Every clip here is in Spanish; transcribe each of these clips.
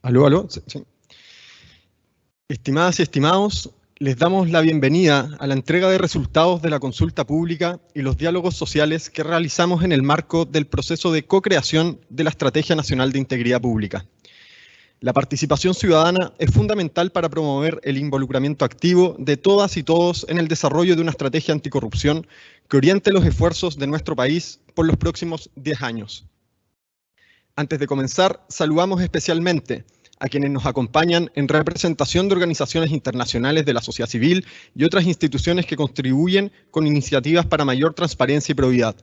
Aló, aló. Sí, sí. Estimadas y estimados, les damos la bienvenida a la entrega de resultados de la consulta pública y los diálogos sociales que realizamos en el marco del proceso de co-creación de la Estrategia Nacional de Integridad Pública. La participación ciudadana es fundamental para promover el involucramiento activo de todas y todos en el desarrollo de una estrategia anticorrupción que oriente los esfuerzos de nuestro país por los próximos 10 años. Antes de comenzar, saludamos especialmente a quienes nos acompañan en representación de organizaciones internacionales de la sociedad civil y otras instituciones que contribuyen con iniciativas para mayor transparencia y probidad,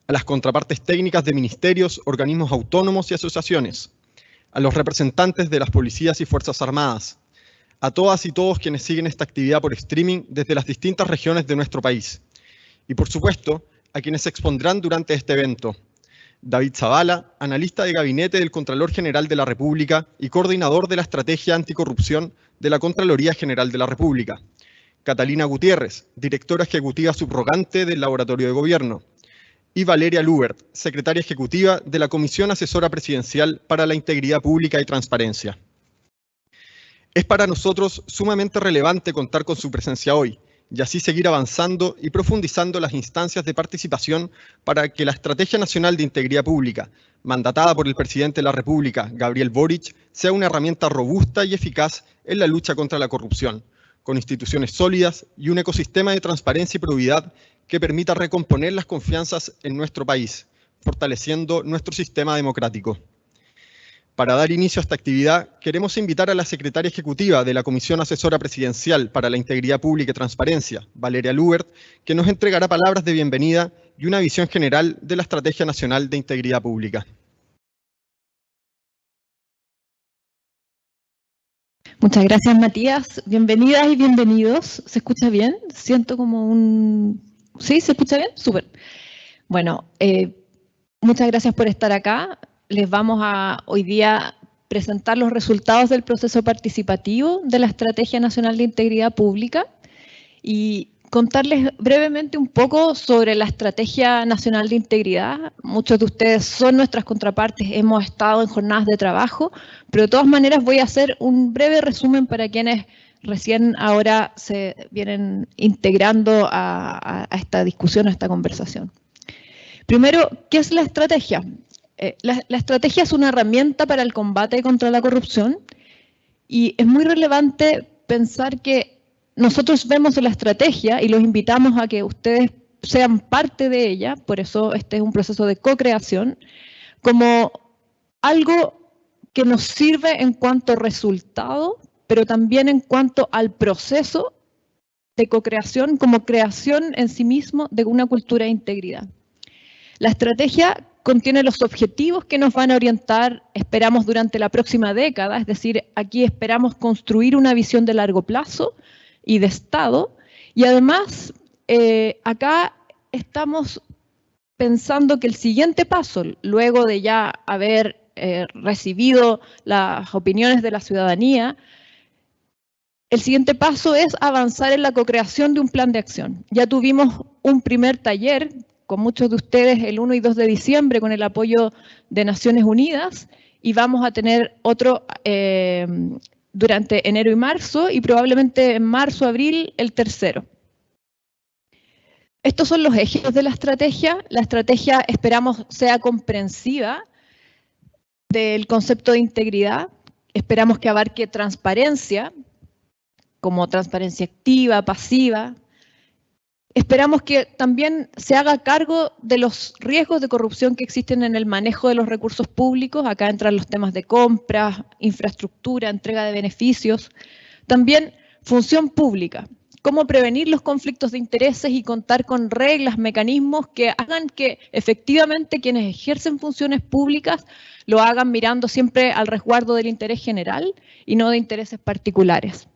a las contrapartes técnicas de ministerios, organismos autónomos y asociaciones, a los representantes de las policías y fuerzas armadas, a todas y todos quienes siguen esta actividad por streaming desde las distintas regiones de nuestro país, y por supuesto, a quienes se expondrán durante este evento. David Zavala, analista de gabinete del Contralor General de la República y coordinador de la Estrategia Anticorrupción de la Contraloría General de la República. Catalina Gutiérrez, directora ejecutiva subrogante del Laboratorio de Gobierno. Y Valeria Lubert, secretaria ejecutiva de la Comisión Asesora Presidencial para la Integridad Pública y Transparencia. Es para nosotros sumamente relevante contar con su presencia hoy, y así seguir avanzando y profundizando las instancias de participación para que la Estrategia Nacional de Integridad Pública, mandatada por el presidente de la República, Gabriel Boric, sea una herramienta robusta y eficaz en la lucha contra la corrupción, con instituciones sólidas y un ecosistema de transparencia y probidad que permita recomponer las confianzas en nuestro país, fortaleciendo nuestro sistema democrático. Para dar inicio a esta actividad, queremos invitar a la secretaria ejecutiva de la Comisión Asesora Presidencial para la Integridad Pública y Transparencia, Valeria Lubert, que nos entregará palabras de bienvenida y una visión general de la Estrategia Nacional de Integridad Pública. Muchas gracias, Matías. Bienvenidas y bienvenidos. ¿Se escucha bien? Siento como un... ¿Sí? ¿Se escucha bien? Súper. Bueno, muchas gracias por estar acá. Les vamos a hoy día presentar los resultados del proceso participativo de la Estrategia Nacional de Integridad Pública y contarles brevemente un poco sobre la Estrategia Nacional de Integridad. Muchos de ustedes son nuestras contrapartes, hemos estado en jornadas de trabajo, pero de todas maneras voy a hacer un breve resumen para quienes recién ahora se vienen integrando a esta discusión, a esta conversación. Primero, ¿qué es la estrategia? La estrategia es una herramienta para el combate contra la corrupción y es muy relevante pensar que nosotros vemos la estrategia y los invitamos a que ustedes sean parte de ella, por eso este es un proceso de co-creación, como algo que nos sirve en cuanto a resultado, pero también en cuanto al proceso de co-creación como creación en sí mismo de una cultura de integridad. La estrategia contiene los objetivos que nos van a orientar, esperamos, durante la próxima década, es decir, aquí esperamos construir una visión de largo plazo y de Estado, y además acá estamos pensando que el siguiente paso, luego de ya haber recibido las opiniones de la ciudadanía, el siguiente paso es avanzar en la co-creación de un plan de acción. Ya tuvimos un primer taller con muchos de ustedes el 1 y 2 de diciembre con el apoyo de Naciones Unidas y vamos a tener otro durante enero y marzo y probablemente en marzo, abril, el tercero. Estos son los ejes de la estrategia. La estrategia esperamos sea comprensiva del concepto de integridad. Esperamos que abarque transparencia, como transparencia activa, pasiva. Esperamos que también se haga cargo de los riesgos de corrupción que existen en el manejo de los recursos públicos. Acá entran los temas de compras, infraestructura, entrega de beneficios. También función pública. Cómo prevenir los conflictos de intereses y contar con reglas, mecanismos que hagan que efectivamente quienes ejercen funciones públicas lo hagan mirando siempre al resguardo del interés general y no de intereses particulares.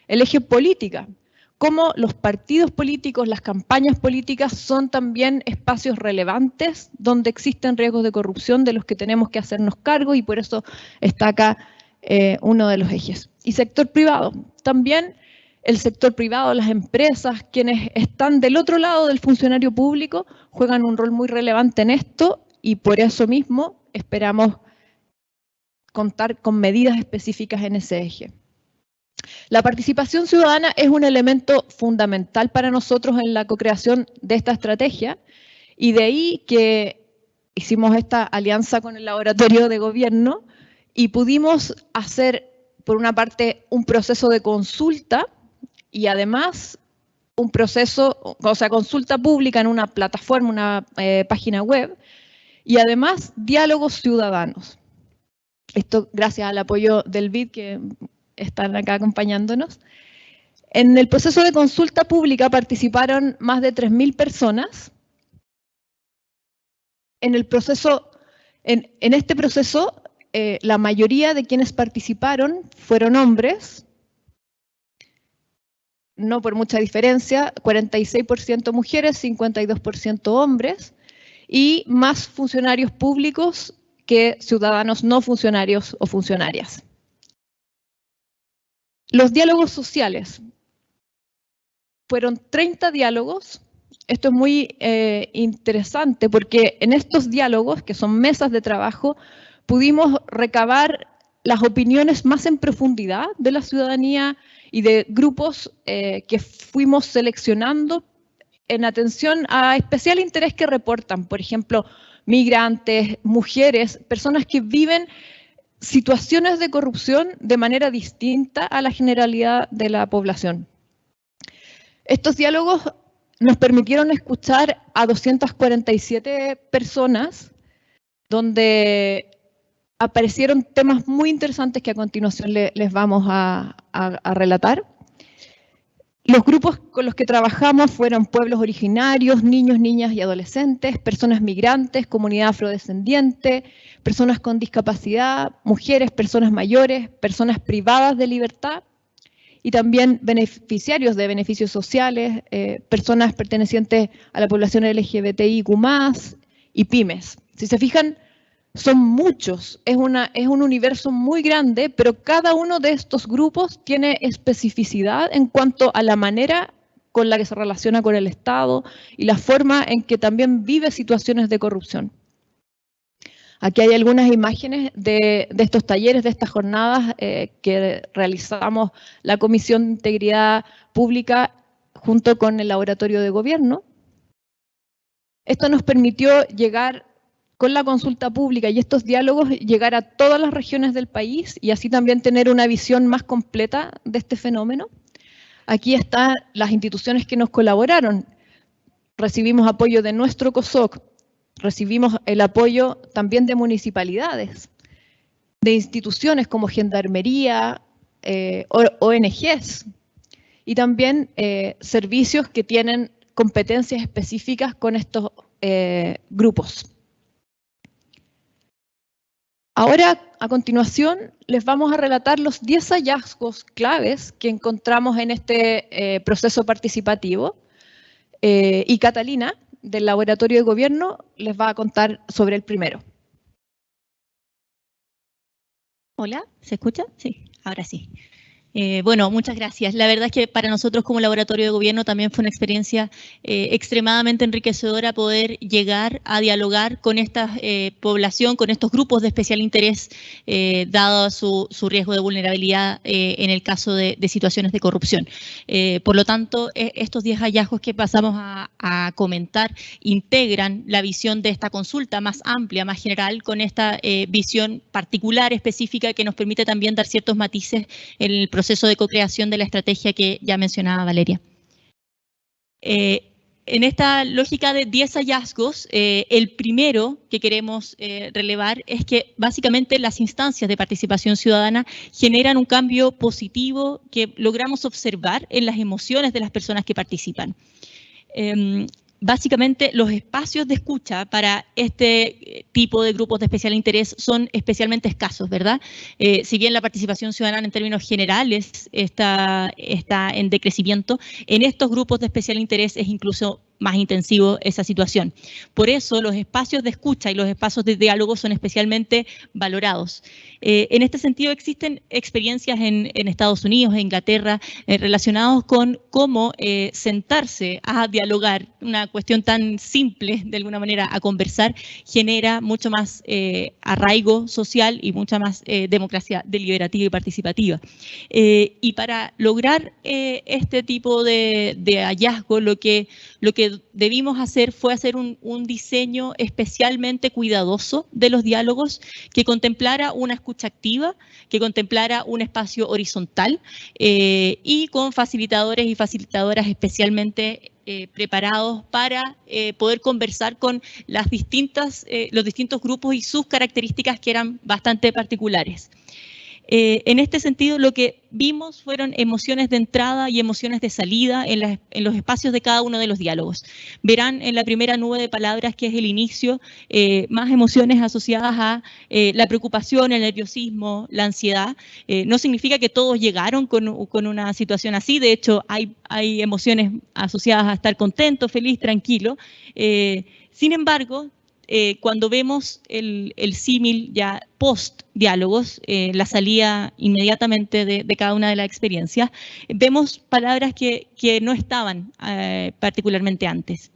El eje política. Cómo los partidos políticos, las campañas políticas son también espacios relevantes donde existen riesgos de corrupción de los que tenemos que hacernos cargo y por eso está acá uno de los ejes. Y sector privado. También el sector privado, las empresas, quienes están del otro lado del funcionario público, juegan un rol muy relevante en esto y por eso mismo esperamos contar con medidas específicas en ese eje. La participación ciudadana es un elemento fundamental para nosotros en la co-creación de esta estrategia, y de ahí que hicimos esta alianza con el Laboratorio de Gobierno y pudimos hacer, por una parte, un proceso de consulta y además un proceso, o sea, consulta pública en una plataforma, una página web, y además diálogos ciudadanos. Esto gracias al apoyo del BID, que están acá acompañándonos. En el proceso de consulta pública participaron más de 3.000 personas. En este proceso, la mayoría de quienes participaron fueron hombres, no por mucha diferencia, 46% mujeres, 52% hombres, y más funcionarios públicos que ciudadanos no funcionarios o funcionarias. Los diálogos sociales. Fueron 30 diálogos. Esto es muy interesante porque en estos diálogos, que son mesas de trabajo, pudimos recabar las opiniones más en profundidad de la ciudadanía y de grupos que fuimos seleccionando en atención a especial interés que reportan, por ejemplo, migrantes, mujeres, personas que viven situaciones de corrupción de manera distinta a la generalidad de la población. Estos diálogos nos permitieron escuchar a 247 personas, donde aparecieron temas muy interesantes que a continuación les vamos a relatar. Los grupos con los que trabajamos fueron pueblos originarios, niños, niñas y adolescentes, personas migrantes, comunidad afrodescendiente, personas con discapacidad, mujeres, personas mayores, personas privadas de libertad y también beneficiarios de beneficios sociales, personas pertenecientes a la población LGBTIQ+, y pymes. Si se fijan, son muchos, es un universo muy grande, pero cada uno de estos grupos tiene especificidad en cuanto a la manera con la que se relaciona con el Estado y la forma en que también vive situaciones de corrupción. Aquí hay algunas imágenes de estos talleres, de estas jornadas que realizamos la Comisión de Integridad Pública junto con el Laboratorio de Gobierno. Esto nos permitió llegar con la consulta pública y estos diálogos, llegar a todas las regiones del país y así también tener una visión más completa de este fenómeno. Aquí están las instituciones que nos colaboraron. Recibimos apoyo de nuestro COSOC, recibimos el apoyo también de municipalidades, de instituciones como Gendarmería, ONGs y también servicios que tienen competencias específicas con estos grupos. Ahora, a continuación, les vamos a relatar los 10 hallazgos claves que encontramos en este proceso participativo. Y Catalina, del Laboratorio de Gobierno, les va a contar sobre el primero. Hola, ¿se escucha? Sí, ahora sí. Bueno, muchas gracias. La verdad es que para nosotros como Laboratorio de Gobierno también fue una experiencia extremadamente enriquecedora poder llegar a dialogar con esta población, con estos grupos de especial interés, dado su riesgo de vulnerabilidad en el caso de situaciones de corrupción. Por lo tanto, estos 10 hallazgos que pasamos a comentar integran la visión de esta consulta más amplia, más general, con esta visión particular, específica, que nos permite también dar ciertos matices en el proceso de co-creación de la estrategia que ya mencionaba Valeria. En esta lógica de 10 hallazgos, el primero que queremos relevar es que básicamente las instancias de participación ciudadana generan un cambio positivo que logramos observar en las emociones de las personas que participan. Básicamente, los espacios de escucha para este tipo de grupos de especial interés son especialmente escasos, ¿verdad? Si bien la participación ciudadana en términos generales está en decrecimiento, en estos grupos de especial interés es incluso más intensivo esa situación. Por eso los espacios de escucha y los espacios de diálogo son especialmente valorados. En este sentido, existen experiencias en Estados Unidos, en Inglaterra, relacionados con cómo sentarse a dialogar, una cuestión tan simple, de alguna manera, a conversar, genera mucho más arraigo social y mucha más democracia deliberativa y participativa. Y para lograr este tipo de hallazgo, lo que debimos hacer fue hacer un diseño especialmente cuidadoso de los diálogos que contemplara una escucha activa, que contemplara un espacio horizontal y con facilitadores y facilitadoras especialmente preparados para poder conversar con los distintos grupos y sus características que eran bastante particulares. En este sentido, lo que vimos fueron emociones de entrada y emociones de salida en los espacios de cada uno de los diálogos. Verán en la primera nube de palabras, que es el inicio, más emociones asociadas a la preocupación, el nerviosismo, la ansiedad. No significa que todos llegaron con una situación así. De hecho, hay emociones asociadas a estar contento, feliz, tranquilo. Sin embargo, cuando vemos el símil ya post-diálogos, la salida inmediatamente de cada una de las experiencias, vemos palabras que no estaban particularmente antes,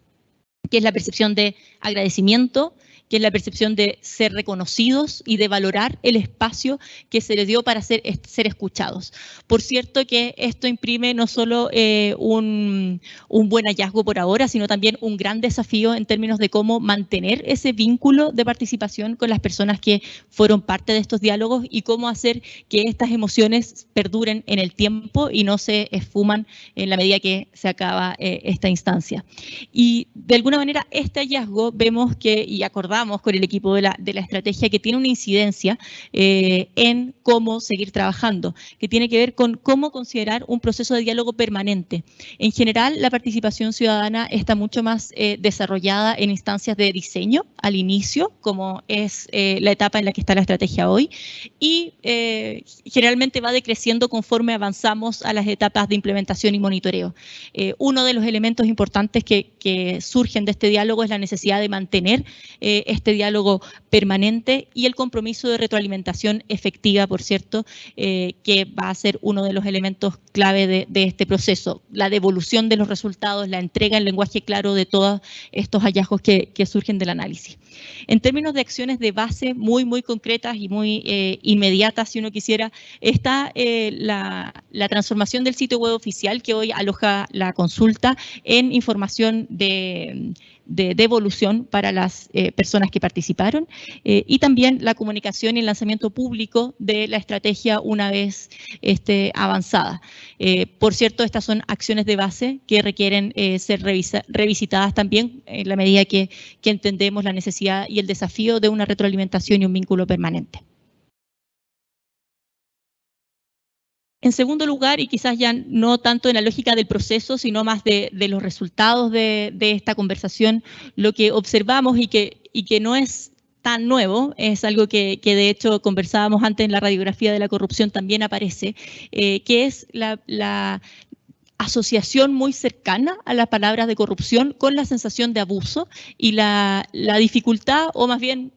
que es la percepción de agradecimiento, que es la percepción de ser reconocidos y de valorar el espacio que se les dio para ser escuchados. Por cierto que esto imprime no solo un buen hallazgo por ahora, sino también un gran desafío en términos de cómo mantener ese vínculo de participación con las personas que fueron parte de estos diálogos y cómo hacer que estas emociones perduren en el tiempo y no se esfuman en la medida que se acaba esta instancia. Y de alguna manera este hallazgo vemos que, y acordamos con el equipo de la estrategia, que tiene una incidencia en cómo seguir trabajando, que tiene que ver con cómo considerar un proceso de diálogo permanente. En general, la participación ciudadana está mucho más desarrollada en instancias de diseño al inicio, como es la etapa en la que está la estrategia hoy, y generalmente va decreciendo conforme avanzamos a las etapas de implementación y monitoreo. Uno de los elementos importantes que surgen de este diálogo es la necesidad de mantener este diálogo permanente y el compromiso de retroalimentación efectiva, por cierto, que va a ser uno de los elementos clave de este proceso. La devolución de los resultados, la entrega en lenguaje claro de todos estos hallazgos que surgen del análisis. En términos de acciones de base muy, muy concretas y muy inmediatas, si uno quisiera, está la transformación del sitio web oficial, que hoy aloja la consulta, en información de devolución para las personas que participaron, y también la comunicación y el lanzamiento público de la estrategia una vez avanzada. Por cierto, estas son acciones de base que requieren ser revisitadas también en la medida que entendemos la necesidad y el desafío de una retroalimentación y un vínculo permanente. En segundo lugar, y quizás ya no tanto en la lógica del proceso, sino más de los resultados de esta conversación, lo que observamos y que no es tan nuevo, es algo que de hecho conversábamos antes en la radiografía de la corrupción, también aparece, que es la asociación muy cercana a las palabras de corrupción con la sensación de abuso y la dificultad, o más bien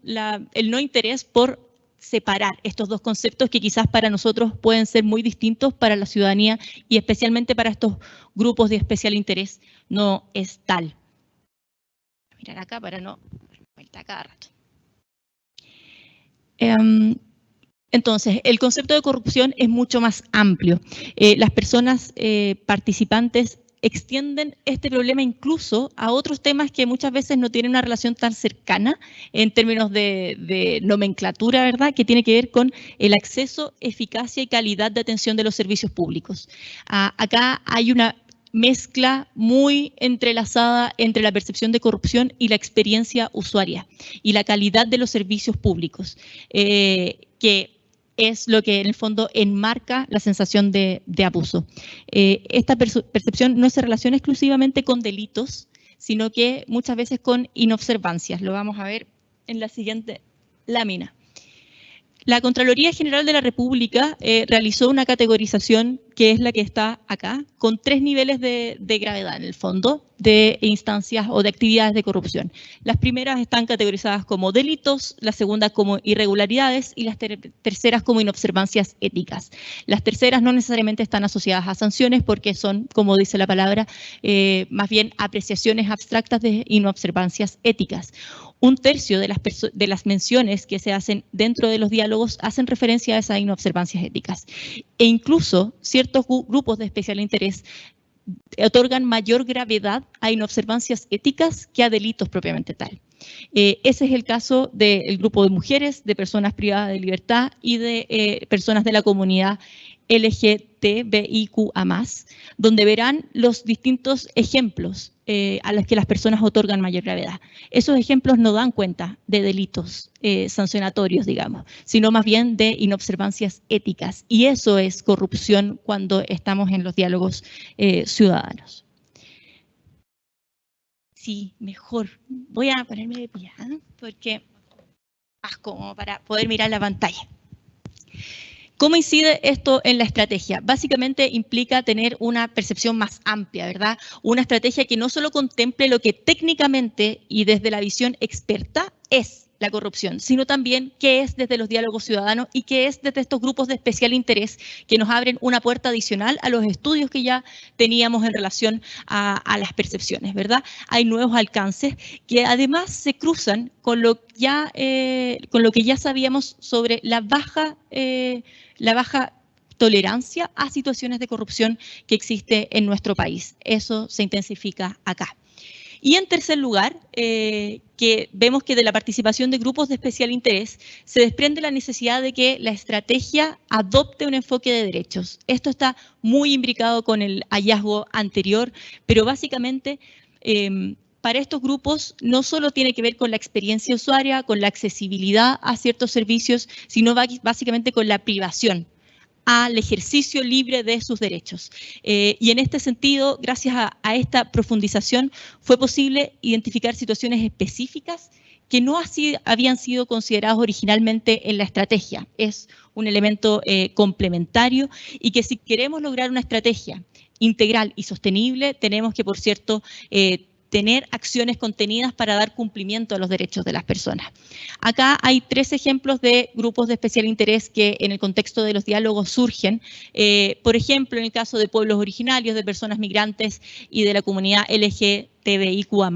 el no interés por separar estos dos conceptos que quizás para nosotros pueden ser muy distintos, para la ciudadanía y especialmente para estos grupos de especial interés no es tal. Voy a mirar acá para no dar vuelta cada rato. Entonces, el concepto de corrupción es mucho más amplio. Las personas participantes extienden este problema incluso a otros temas que muchas veces no tienen una relación tan cercana en términos de nomenclatura, ¿verdad?, que tiene que ver con el acceso, eficacia y calidad de atención de los servicios públicos. Acá hay una mezcla muy entrelazada entre la percepción de corrupción y la experiencia usuaria y la calidad de los servicios públicos, que es lo que en el fondo enmarca la sensación de abuso. Esta percepción no se relaciona exclusivamente con delitos, sino que muchas veces con inobservancias. Lo vamos a ver en la siguiente lámina. La Contraloría General de la República realizó una categorización que es la que está acá, con 3 niveles de gravedad en el fondo, de instancias o de actividades de corrupción. Las primeras están categorizadas como delitos, las segundas como irregularidades y las terceras como inobservancias éticas. Las terceras no necesariamente están asociadas a sanciones porque son, como dice la palabra, más bien apreciaciones abstractas de inobservancias éticas. 1/3 de las menciones que se hacen dentro de los diálogos hacen referencia a esas inobservancias éticas. E incluso ciertos grupos de especial interés otorgan mayor gravedad a inobservancias éticas que a delitos propiamente tal. Ese es el caso del grupo de mujeres, de personas privadas de libertad y de personas de la comunidad LGTBIQA+, donde verán los distintos ejemplos a los que las personas otorgan mayor gravedad. Esos ejemplos no dan cuenta de delitos sancionatorios, digamos, sino más bien de inobservancias éticas. Y eso es corrupción cuando estamos en los diálogos ciudadanos. Sí, mejor. Voy a ponerme de pie, porque como para poder mirar la pantalla. ¿Cómo incide esto en la estrategia? Básicamente implica tener una percepción más amplia, ¿verdad? Una estrategia que no solo contemple lo que técnicamente y desde la visión experta es la corrupción, sino también qué es desde los diálogos ciudadanos y qué es desde estos grupos de especial interés que nos abren una puerta adicional a los estudios que ya teníamos en relación a las percepciones, ¿verdad? Hay nuevos alcances que además se cruzan con lo que ya sabíamos sobre la baja tolerancia a situaciones de corrupción que existe en nuestro país. Eso se intensifica acá. Y en tercer lugar, que vemos que de la participación de grupos de especial interés se desprende la necesidad de que la estrategia adopte un enfoque de derechos. Esto está muy imbricado con el hallazgo anterior, pero básicamente para estos grupos no solo tiene que ver con la experiencia usuaria, con la accesibilidad a ciertos servicios, sino básicamente con la privación al ejercicio libre de sus derechos. Y en este sentido, gracias a esta profundización, fue posible identificar situaciones específicas que no habían sido consideradas originalmente en la estrategia. Es un elemento complementario y que si queremos lograr una estrategia integral y sostenible, tenemos que, por cierto, tener acciones contenidas para dar cumplimiento a los derechos de las personas. Acá hay 3 ejemplos de grupos de especial interés que en el contexto de los diálogos surgen. Por ejemplo, en el caso de pueblos originarios, de personas migrantes y de la comunidad LGTBIQA+,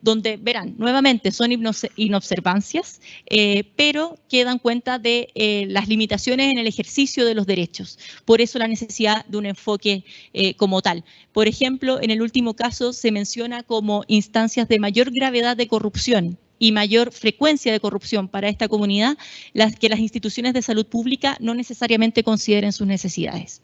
donde verán, nuevamente son inobservancias, pero que dan cuenta de las limitaciones en el ejercicio de los derechos. Por eso la necesidad de un enfoque como tal. Por ejemplo, en el último caso se menciona como instancias de mayor gravedad de corrupción y mayor frecuencia de corrupción para esta comunidad, que las instituciones de salud pública no necesariamente consideren sus necesidades.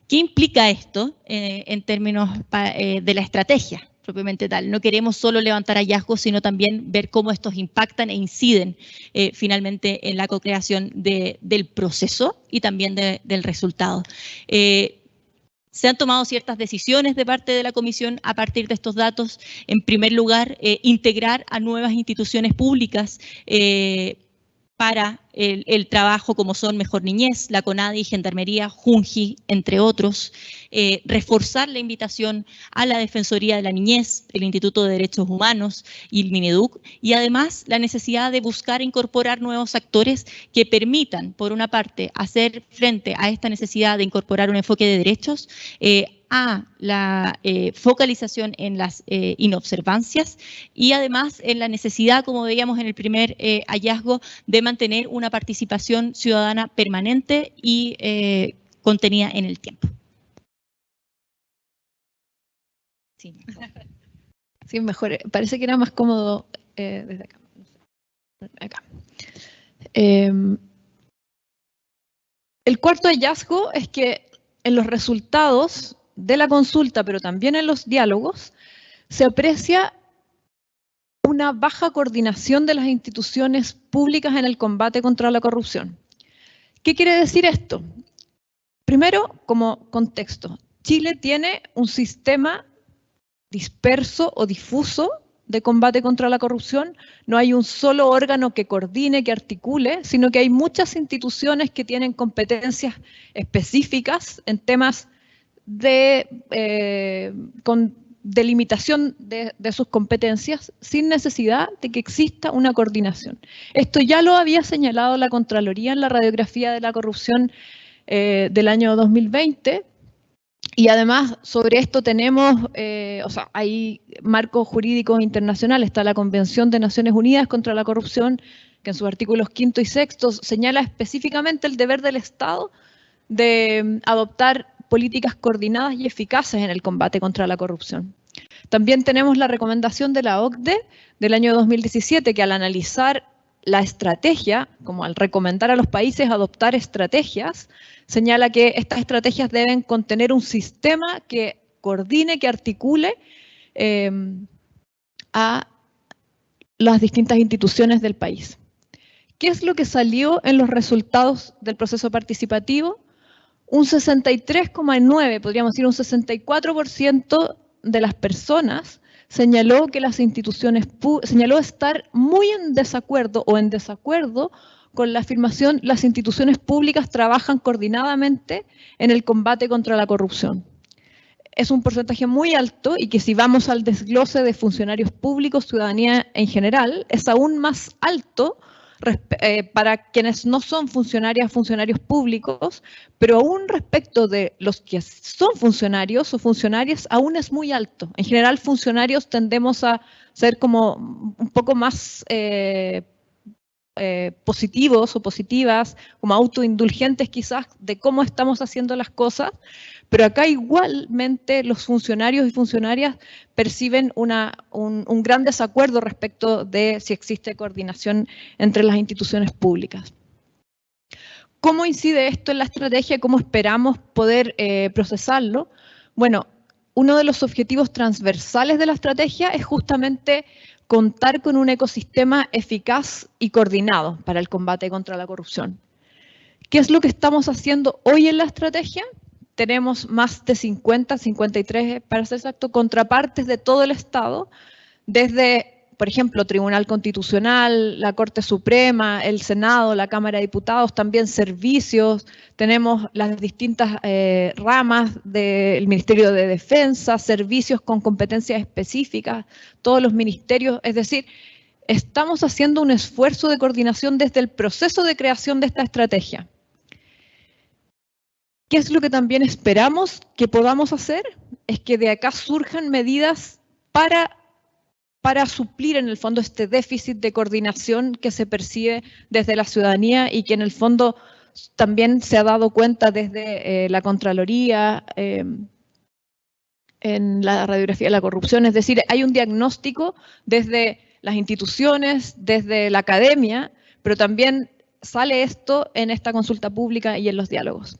¿Qué implica esto en términos de la estrategia propiamente tal? No queremos solo levantar hallazgos, sino también ver cómo estos impactan e inciden finalmente en la co-creación del proceso y también del resultado. Se han tomado ciertas decisiones de parte de la Comisión a partir de estos datos. En primer lugar, integrar a nuevas instituciones públicas para el trabajo como son Mejor Niñez, la CONADI, Gendarmería, Junji, entre otros. Reforzar la invitación a la Defensoría de la Niñez, el Instituto de Derechos Humanos y el Mineduc, y además la necesidad de buscar incorporar nuevos actores que permitan, por una parte, hacer frente a esta necesidad de incorporar un enfoque de derechos, a la focalización en las inobservancias y además en la necesidad, como veíamos en el primer hallazgo, de mantener una participación ciudadana permanente y contenida en el tiempo. Sí, mejor. Sí, mejor. Parece que era más cómodo desde acá. Acá. El cuarto hallazgo es que en los resultados de la consulta, pero también en los diálogos, se aprecia una baja coordinación de las instituciones públicas en el combate contra la corrupción. ¿Qué quiere decir esto? Primero, como contexto, Chile tiene un sistema disperso o difuso de combate contra la corrupción, no hay un solo órgano que coordine, que articule, sino que hay muchas instituciones que tienen competencias específicas en temas con delimitación de sus competencias, sin necesidad de que exista una coordinación. Esto ya lo había señalado la Contraloría en la radiografía de la corrupción del año 2020, y además sobre esto tenemos, hay marcos jurídicos internacionales, está la Convención de Naciones Unidas contra la Corrupción, que en sus artículos 5º y 6º señala específicamente el deber del Estado de adoptar políticas coordinadas y eficaces en el combate contra la corrupción. También tenemos la recomendación de la OCDE del año 2017, que al analizar la estrategia, como al recomendar a los países adoptar estrategias, señala que estas estrategias deben contener un sistema que coordine, que articule a las distintas instituciones del país. ¿Qué es lo que salió en los resultados del proceso participativo? Un 63,9%, podríamos decir un 64% de las personas señaló que las instituciones, señaló estar muy en desacuerdo o en desacuerdo con la afirmación las instituciones públicas trabajan coordinadamente en el combate contra la corrupción. Es un porcentaje muy alto y que si vamos al desglose de funcionarios públicos, ciudadanía en general, es aún más alto para quienes no son funcionarios públicos, pero aún respecto de los que son funcionarios o funcionarias, aún es muy alto. En general, funcionarios tendemos a ser como un poco más positivos o positivas, como autoindulgentes quizás de cómo estamos haciendo las cosas, pero acá igualmente los funcionarios y funcionarias perciben un gran desacuerdo respecto de si existe coordinación entre las instituciones públicas. ¿Cómo incide esto en la estrategia? ¿Cómo esperamos poder procesarlo? Bueno, uno de los objetivos transversales de la estrategia es justamente contar con un ecosistema eficaz y coordinado para el combate contra la corrupción. ¿Qué es lo que estamos haciendo hoy en la estrategia? Tenemos más de 53, para ser exacto, contrapartes de todo el Estado, desde, por ejemplo, Tribunal Constitucional, la Corte Suprema, el Senado, la Cámara de Diputados, también servicios, tenemos las distintas ramas del Ministerio de Defensa, servicios con competencias específicas, todos los ministerios, es decir, estamos haciendo un esfuerzo de coordinación desde el proceso de creación de esta estrategia. ¿Qué es lo que también esperamos que podamos hacer? Es que de acá surjan medidas para suplir en el fondo este déficit de coordinación que se percibe desde la ciudadanía y que en el fondo también se ha dado cuenta desde la Contraloría en la radiografía de la corrupción. Es decir, hay un diagnóstico desde las instituciones, desde la academia, pero también sale esto en esta consulta pública y en los diálogos.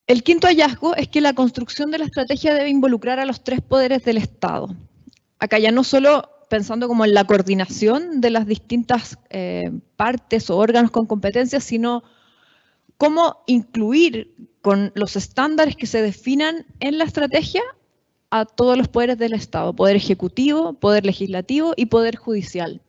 El quinto hallazgo es que la construcción de la estrategia debe involucrar a los 3 poderes del Estado. Acá ya no solo pensando como en la coordinación de las distintas partes o órganos con competencias, sino cómo incluir con los estándares que se definan en la estrategia a todos los poderes del Estado, poder ejecutivo, poder legislativo y poder judicial.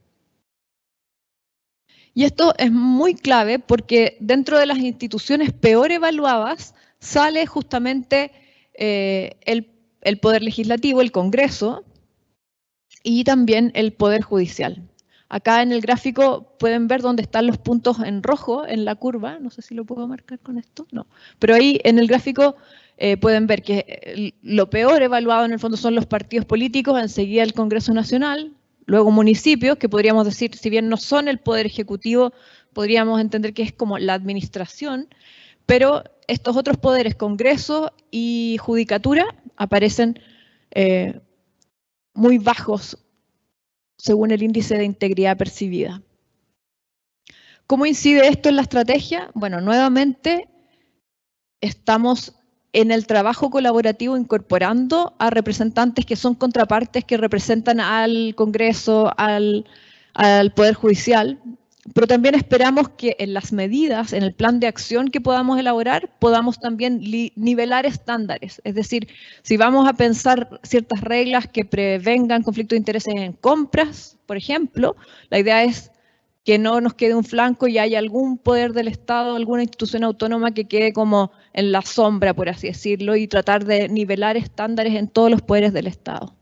Y esto es muy clave porque dentro de las instituciones peor evaluadas sale justamente el Poder Legislativo, el Congreso, y también el Poder Judicial. Acá en el gráfico pueden ver dónde están los puntos en rojo en la curva, no sé si lo puedo marcar con esto, no. Pero ahí en el gráfico pueden ver que lo peor evaluado en el fondo son los partidos políticos, enseguida el Congreso Nacional, luego municipios, que podríamos decir, si bien no son el Poder Ejecutivo, podríamos entender que es como la administración, pero estos otros poderes, Congreso y Judicatura, aparecen muy bajos según el índice de integridad percibida. ¿Cómo incide esto en la estrategia? Bueno, nuevamente estamos en el trabajo colaborativo incorporando a representantes que son contrapartes que representan al Congreso, al Poder Judicial. Pero también esperamos que en las medidas, en el plan de acción que podamos elaborar, podamos también nivelar estándares. Es decir, si vamos a pensar ciertas reglas que prevengan conflicto de intereses en compras, por ejemplo, la idea es que no nos quede un flanco y haya algún poder del Estado, alguna institución autónoma que quede como en la sombra, por así decirlo, y tratar de nivelar estándares en todos los poderes del Estado.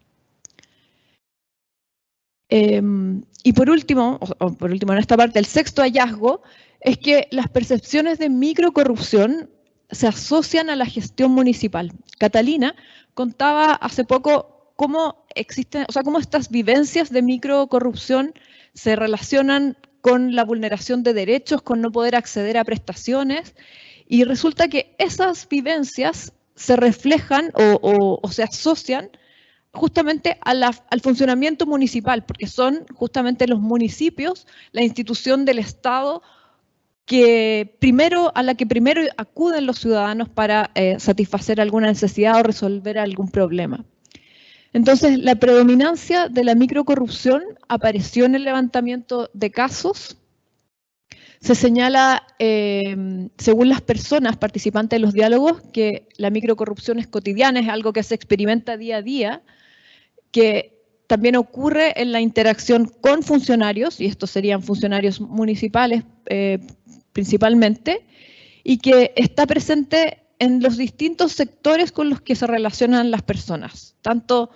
Y por último, en esta parte, el sexto hallazgo es que las percepciones de microcorrupción se asocian a la gestión municipal. Catalina contaba hace poco cómo existen, cómo estas vivencias de microcorrupción se relacionan con la vulneración de derechos, con no poder acceder a prestaciones, y resulta que esas vivencias se reflejan o se asocian justamente al funcionamiento municipal, porque son justamente los municipios, la institución del Estado a la que primero acuden los ciudadanos para satisfacer alguna necesidad o resolver algún problema. Entonces, la predominancia de la microcorrupción apareció en el levantamiento de casos. Se señala, según las personas participantes de los diálogos, que la microcorrupción es cotidiana, es algo que se experimenta día a día, que también ocurre en la interacción con funcionarios, y estos serían funcionarios municipales principalmente, y que está presente en los distintos sectores con los que se relacionan las personas, tanto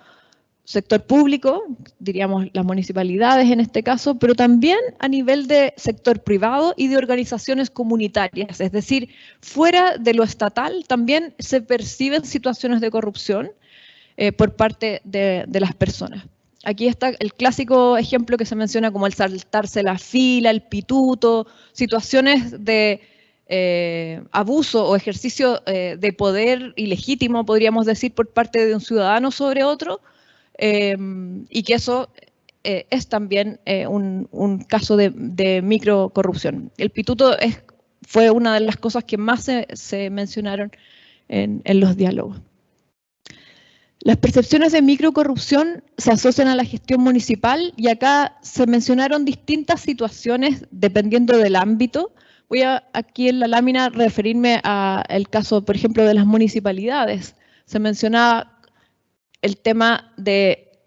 sector público, diríamos las municipalidades en este caso, pero también a nivel de sector privado y de organizaciones comunitarias, es decir, fuera de lo estatal también se perciben situaciones de corrupción por parte de las personas. Aquí está el clásico ejemplo que se menciona como el saltarse la fila, el pituto, situaciones de abuso o ejercicio de poder ilegítimo, podríamos decir, por parte de un ciudadano sobre otro, y que eso es también un caso de microcorrupción. El pituto fue una de las cosas que más se mencionaron en los diálogos. Las percepciones de microcorrupción se asocian a la gestión municipal y acá se mencionaron distintas situaciones dependiendo del ámbito. Voy aquí en la lámina referirme al caso, por ejemplo, de las municipalidades. Se mencionaba el tema de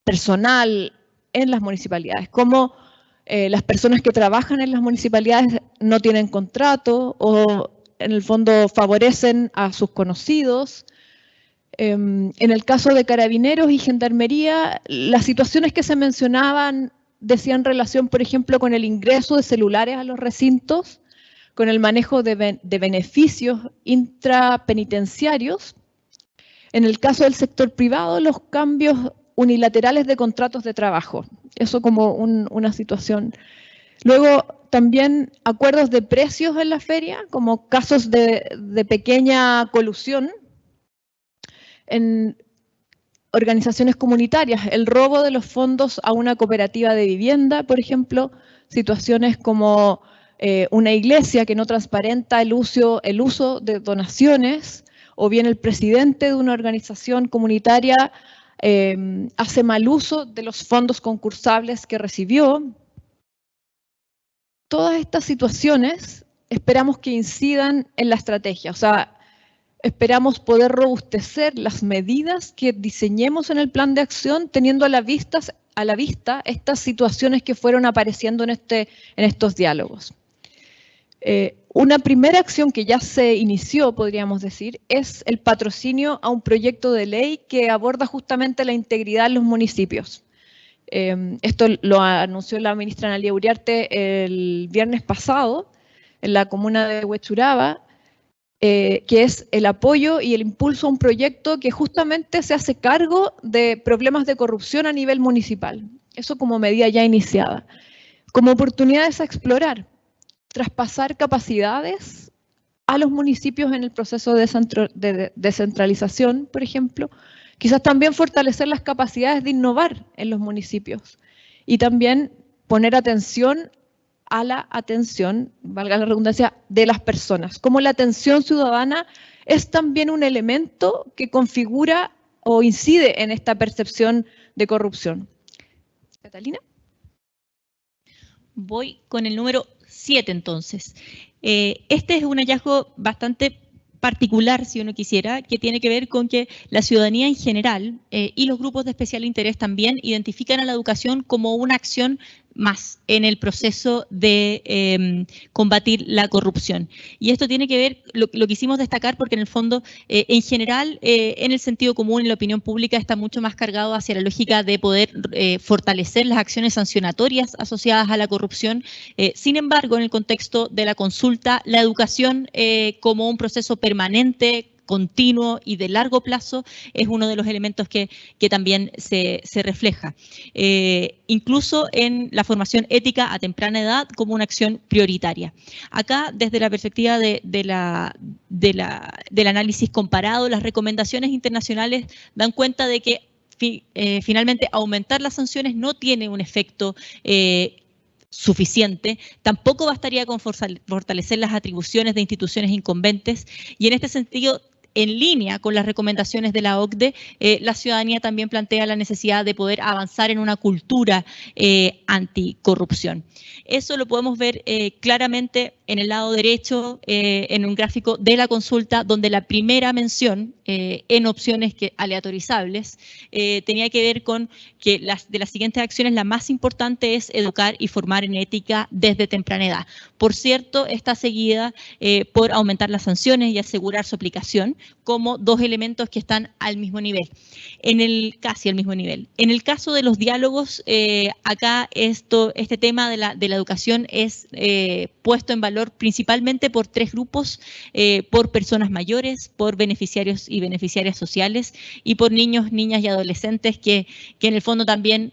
personal en las municipalidades, cómo las personas que trabajan en las municipalidades no tienen contrato o en el fondo favorecen a sus conocidos. En el caso de Carabineros y Gendarmería, las situaciones que se mencionaban decían relación, por ejemplo, con el ingreso de celulares a los recintos, con el manejo de beneficios intrapenitenciarios. En el caso del sector privado, los cambios unilaterales de contratos de trabajo. Eso como una situación. Luego, también acuerdos de precios en la feria, como casos de pequeña colusión. En organizaciones comunitarias, el robo de los fondos a una cooperativa de vivienda, por ejemplo, situaciones como una iglesia que no transparenta el uso de donaciones, o bien el presidente de una organización comunitaria hace mal uso de los fondos concursables que recibió. Todas estas situaciones esperamos que incidan en la estrategia, o sea, esperamos poder robustecer las medidas que diseñemos en el plan de acción, teniendo a la vista estas situaciones que fueron apareciendo en estos diálogos. Una primera acción que ya se inició, podríamos decir, es el patrocinio a un proyecto de ley que aborda justamente la integridad en los municipios. Esto lo anunció la ministra Analía Uriarte el viernes pasado en la comuna de Huechuraba, que es el apoyo y el impulso a un proyecto que justamente se hace cargo de problemas de corrupción a nivel municipal. Eso como medida ya iniciada. Como oportunidades a explorar, traspasar capacidades a los municipios en el proceso de descentralización, por ejemplo. Quizás también fortalecer las capacidades de innovar en los municipios y también poner atención a la atención, valga la redundancia, de las personas. Como la atención ciudadana es también un elemento que configura o incide en esta percepción de corrupción. Catalina. Voy con el número 7 entonces. Este es un hallazgo bastante particular, si uno quisiera, que tiene que ver con que la ciudadanía en general y los grupos de especial interés también identifican a la educación como una acción más en el proceso de combatir la corrupción. Y esto tiene que ver, lo quisimos destacar porque en el fondo, en general, en el sentido común, en la opinión pública, está mucho más cargado hacia la lógica de poder fortalecer las acciones sancionatorias asociadas a la corrupción. Sin embargo, en el contexto de la consulta, la educación como un proceso permanente, continuo y de largo plazo es uno de los elementos que también se refleja. Incluso en la formación ética a temprana edad como una acción prioritaria. Acá, desde la perspectiva del análisis comparado, las recomendaciones internacionales dan cuenta de que finalmente aumentar las sanciones no tiene un efecto suficiente, tampoco bastaría con fortalecer las atribuciones de instituciones incumbentes y en este sentido, en línea con las recomendaciones de la OCDE, la ciudadanía también plantea la necesidad de poder avanzar en una cultura anticorrupción. Eso lo podemos ver claramente en el lado derecho, en un gráfico de la consulta, donde la primera mención en opciones aleatorizables tenía que ver con que de las siguientes acciones la más importante es educar y formar en ética desde temprana edad. Por cierto, está seguida por aumentar las sanciones y asegurar su aplicación como dos elementos que están al mismo nivel, casi al mismo nivel. En el caso de los diálogos, acá este tema de la educación es puesto en valor principalmente por tres grupos, por personas mayores, por beneficiarios y beneficiarias sociales y por niños, niñas y adolescentes que en el fondo también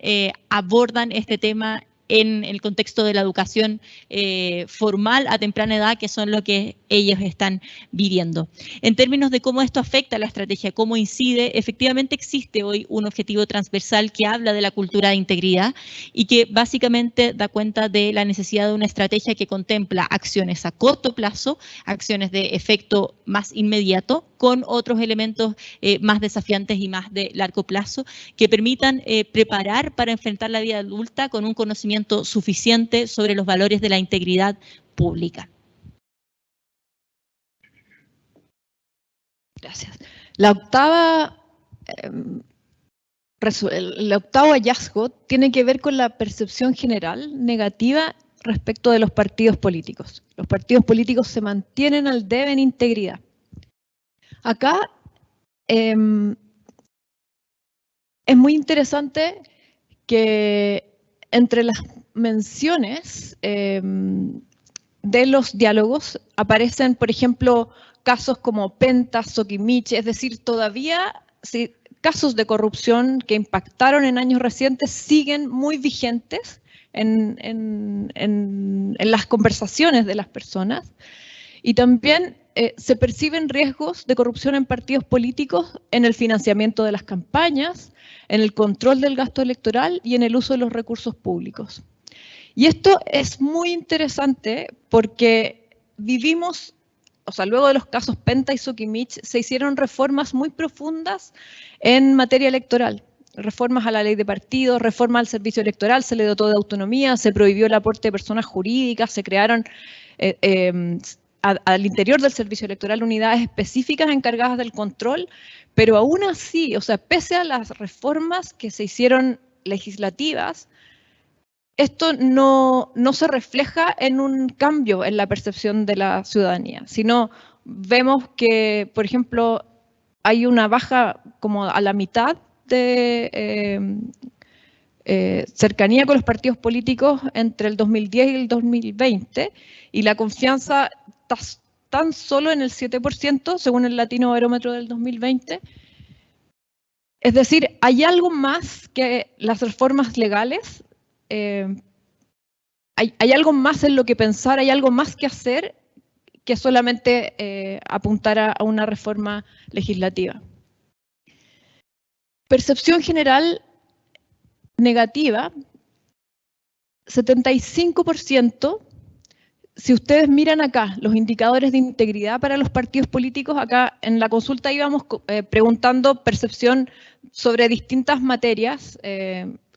abordan este tema en el contexto de la educación formal a temprana edad, que son lo que ellos están viviendo. En términos de cómo esto afecta a la estrategia, cómo incide, efectivamente existe hoy un objetivo transversal que habla de la cultura de integridad y que básicamente da cuenta de la necesidad de una estrategia que contempla acciones a corto plazo, acciones de efecto más inmediato, con otros elementos más desafiantes y más de largo plazo, que permitan preparar para enfrentar la vida adulta con un conocimiento suficiente sobre los valores de la integridad pública. Gracias. El octavo hallazgo tiene que ver con la percepción general negativa respecto de los partidos políticos. Los partidos políticos se mantienen al debe en integridad. Acá es muy interesante que entre las menciones de los diálogos aparecen, por ejemplo, casos como Penta, Soquimich, es decir, todavía casos de corrupción que impactaron en años recientes siguen muy vigentes en las conversaciones de las personas. Y también se perciben riesgos de corrupción en partidos políticos en el financiamiento de las campañas, en el control del gasto electoral y en el uso de los recursos públicos. Y esto es muy interesante porque vivimos, o sea, luego de los casos Penta y Soquimich, se hicieron reformas muy profundas en materia electoral. Reformas a la ley de partidos, reforma al servicio electoral, se le dotó de autonomía, se prohibió el aporte de personas jurídicas, se crearon al interior del servicio electoral unidades específicas encargadas del control, pero aún así, o sea, pese a las reformas que se hicieron legislativas, esto no se refleja en un cambio en la percepción de la ciudadanía, sino vemos que, por ejemplo, hay una baja como a la mitad de cercanía con los partidos políticos entre el 2010 y el 2020, y la confianza está tan solo en el 7%, según el Latino Barómetro del 2020. Es decir, hay algo más que las reformas legales, hay algo más en lo que pensar, hay algo más que hacer que solamente apuntar a una reforma legislativa. Percepción general negativa, 75%. Si ustedes miran acá los indicadores de integridad para los partidos políticos, acá en la consulta íbamos preguntando percepción sobre distintas materias,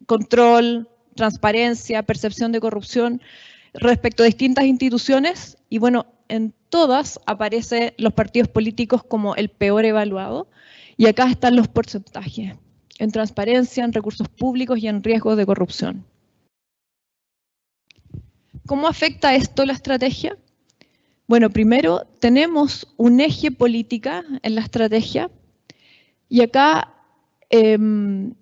control, transparencia, percepción de corrupción respecto a distintas instituciones, y bueno, en todas aparecen los partidos políticos como el peor evaluado, y acá están los porcentajes, en transparencia, en recursos públicos y en riesgos de corrupción. ¿Cómo afecta esto la estrategia? Bueno, primero tenemos un eje política en la estrategia, y acá un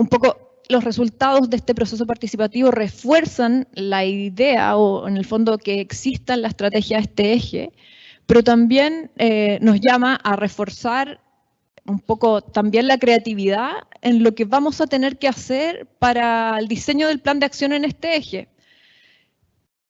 poco los resultados de este proceso participativo refuerzan la idea, o en el fondo que exista en la estrategia este eje, pero también nos llama a reforzar un poco también la creatividad en lo que vamos a tener que hacer para el diseño del plan de acción en este eje.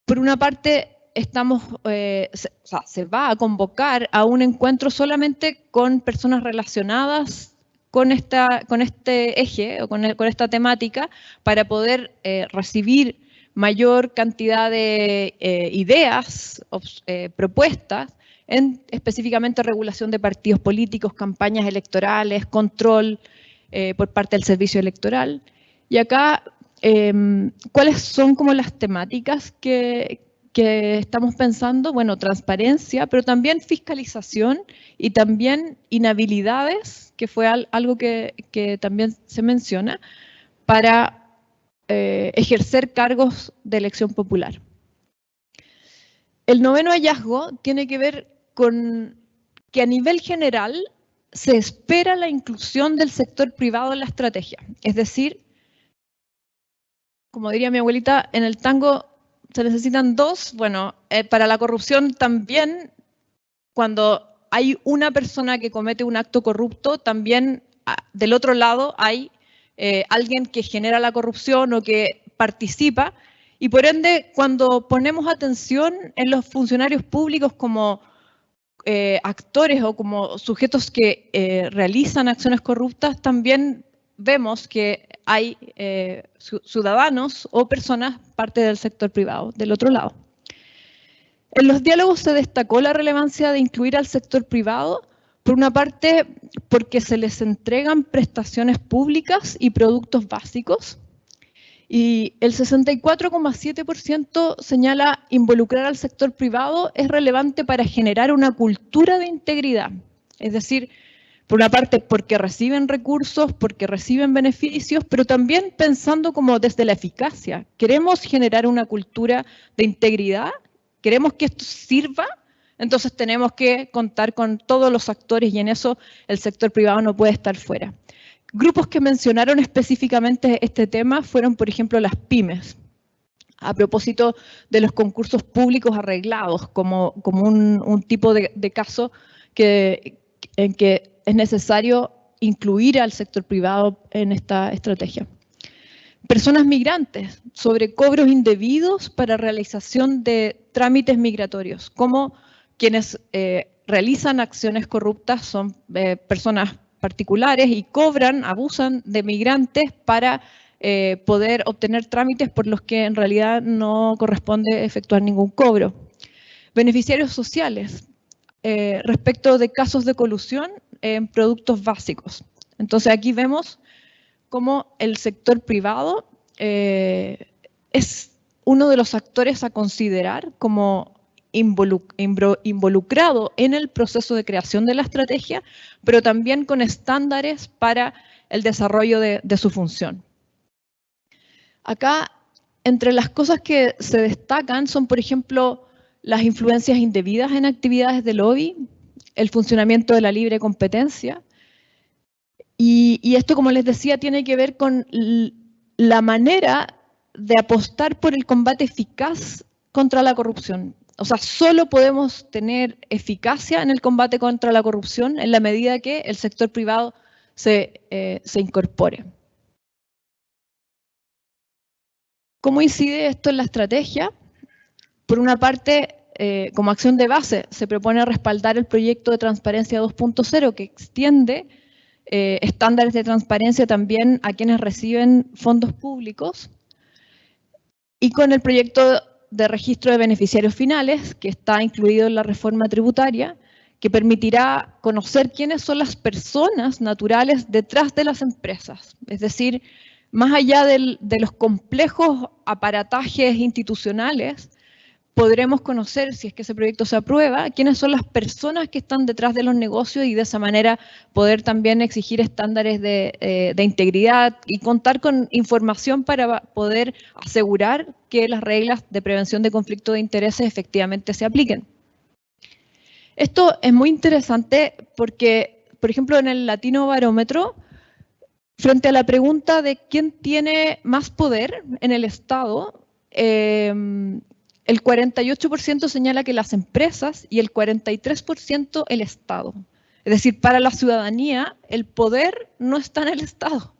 Por una parte, se va a convocar a un encuentro solamente con personas relacionadas con este eje o con esta temática para poder recibir mayor cantidad de ideas, propuestas, en específicamente regulación de partidos políticos, campañas electorales, control por parte del servicio electoral. Y acá, ¿cuáles son como las temáticas que estamos pensando? Bueno, transparencia, pero también fiscalización y también inhabilidades, que fue algo que también se menciona, para ejercer cargos de elección popular. El noveno hallazgo tiene que ver con que a nivel general se espera la inclusión del sector privado en la estrategia. Es decir, como diría mi abuelita, en el tango se necesitan dos. Bueno, para la corrupción también, cuando hay una persona que comete un acto corrupto, también del otro lado hay alguien que genera la corrupción o que participa, y por ende, cuando ponemos atención en los funcionarios públicos como actores o como sujetos que realizan acciones corruptas, también vemos que hay ciudadanos o personas parte del sector privado, del otro lado. En los diálogos se destacó la relevancia de incluir al sector privado, por una parte porque se les entregan prestaciones públicas y productos básicos, y el 64,7% señala involucrar al sector privado es relevante para generar una cultura de integridad. Es decir, por una parte porque reciben recursos, porque reciben beneficios, pero también pensando como desde la eficacia. ¿Queremos generar una cultura de integridad? ¿Queremos que esto sirva? Entonces tenemos que contar con todos los actores, y en eso el sector privado no puede estar fuera. Grupos que mencionaron específicamente este tema fueron, por ejemplo, las pymes, a propósito de los concursos públicos arreglados, como un tipo de caso en que es necesario incluir al sector privado en esta estrategia. Personas migrantes, sobre cobros indebidos para realización de trámites migratorios, como quienes realizan acciones corruptas son personas particulares y cobran, abusan de migrantes para poder obtener trámites por los que en realidad no corresponde efectuar ningún cobro. Beneficiarios sociales, respecto de casos de colusión en productos básicos. Entonces aquí vemos cómo el sector privado es uno de los actores a considerar como involucrado en el proceso de creación de la estrategia, pero también con estándares para el desarrollo de su función. Acá, entre las cosas que se destacan son, por ejemplo, las influencias indebidas en actividades de lobby, el funcionamiento de la libre competencia, y esto, como les decía, tiene que ver con la manera de apostar por el combate eficaz contra la corrupción. O sea, solo podemos tener eficacia en el combate contra la corrupción en la medida que el sector privado se incorpore. ¿Cómo incide esto en la estrategia? Por una parte, como acción de base, se propone respaldar el proyecto de Transparencia 2.0 que extiende estándares de transparencia también a quienes reciben fondos públicos, y con el proyecto de registro de beneficiarios finales, que está incluido en la reforma tributaria, que permitirá conocer quiénes son las personas naturales detrás de las empresas. Es decir, más allá de los complejos aparatajes institucionales, podremos conocer, si es que ese proyecto se aprueba, quiénes son las personas que están detrás de los negocios y de esa manera poder también exigir estándares de integridad y contar con información para poder asegurar que las reglas de prevención de conflicto de intereses efectivamente se apliquen. Esto es muy interesante porque, por ejemplo, en el Latino Barómetro, frente a la pregunta de quién tiene más poder en el Estado, el 48% señala que las empresas y el 43% el Estado. Es decir, para la ciudadanía el poder no está en el Estado.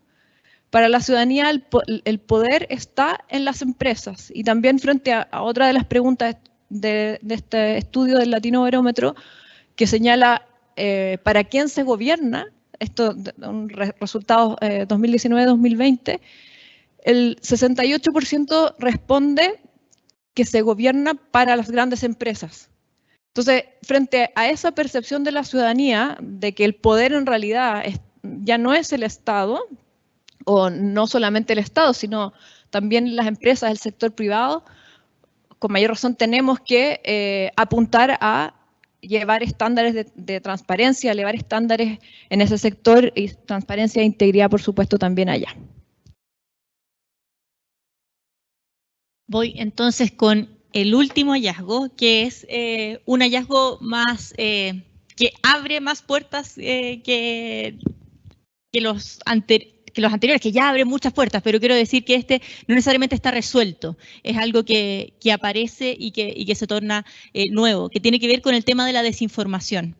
Para la ciudadanía el poder está en las empresas. Y también frente a otra de las preguntas de este estudio del Latino Barómetro, que señala para quién se gobierna, esto resultados 2019-2020, el 68% responde que se gobierna para las grandes empresas. Entonces, frente a esa percepción de la ciudadanía de que el poder en realidad ya no es el Estado, o no solamente el Estado, sino también las empresas, el sector privado, con mayor razón tenemos que apuntar a llevar estándares de transparencia, elevar estándares en ese sector y transparencia e integridad, por supuesto, también allá. Voy entonces con el último hallazgo, que es un hallazgo más que abre más puertas que los anteriores, que ya abren muchas puertas, pero quiero decir que este no necesariamente está resuelto. Es algo que aparece y que se torna nuevo, que tiene que ver con el tema de la desinformación.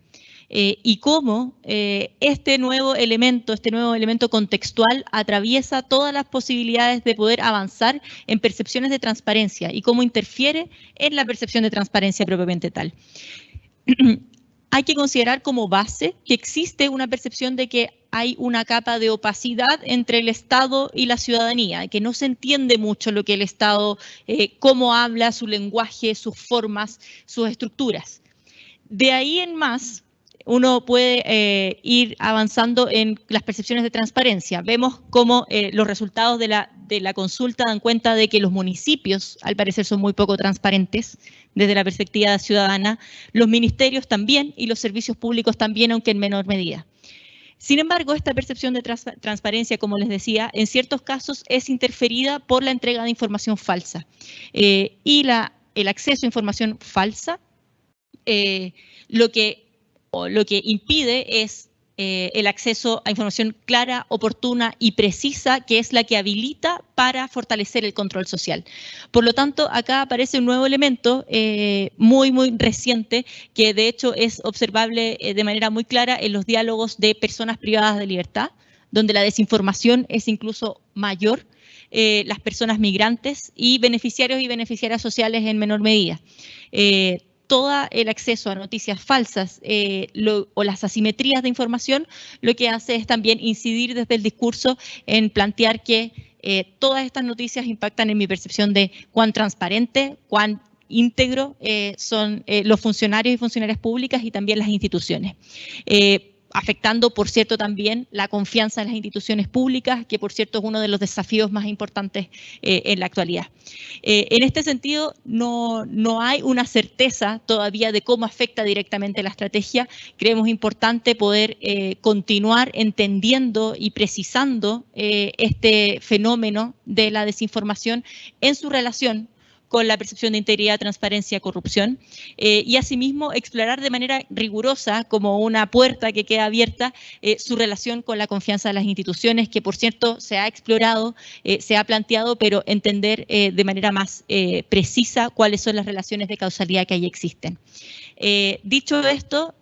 Y cómo este nuevo elemento contextual atraviesa todas las posibilidades de poder avanzar en percepciones de transparencia y cómo interfiere en la percepción de transparencia propiamente tal. Hay que considerar como base que existe una percepción de que hay una capa de opacidad entre el Estado y la ciudadanía, que no se entiende mucho lo que el Estado, cómo habla, su lenguaje, sus formas, sus estructuras. De ahí en más, uno puede ir avanzando en las percepciones de transparencia. Vemos cómo los resultados de la consulta dan cuenta de que los municipios, al parecer, son muy poco transparentes desde la perspectiva ciudadana, los ministerios también y los servicios públicos también, aunque en menor medida. Sin embargo, esta percepción de transparencia, como les decía, en ciertos casos es interferida por la entrega de información falsa. Y el acceso a información falsa lo que impide es el acceso a información clara, oportuna y precisa, que es la que habilita para fortalecer el control social. Por lo tanto, acá aparece un nuevo elemento muy reciente, que de hecho es observable de manera muy clara en los diálogos de personas privadas de libertad, donde la desinformación es incluso mayor, las personas migrantes y beneficiarios y beneficiarias sociales en menor medida. Todo el acceso a noticias falsas o las asimetrías de información, lo que hace es también incidir desde el discurso en plantear que todas estas noticias impactan en mi percepción de cuán transparente, cuán íntegro son los funcionarios y funcionarias públicas y también las instituciones. Afectando, por cierto, también la confianza en las instituciones públicas, que por cierto es uno de los desafíos más importantes en la actualidad. En este sentido, no hay una certeza todavía de cómo afecta directamente la estrategia. Creemos importante poder continuar entendiendo y precisando este fenómeno de la desinformación en su relación con la percepción de integridad, transparencia, corrupción, y asimismo explorar de manera rigurosa, como una puerta que queda abierta, su relación con la confianza de las instituciones, que por cierto se ha explorado, se ha planteado, pero entender de manera más precisa cuáles son las relaciones de causalidad que ahí existen. Dicho esto,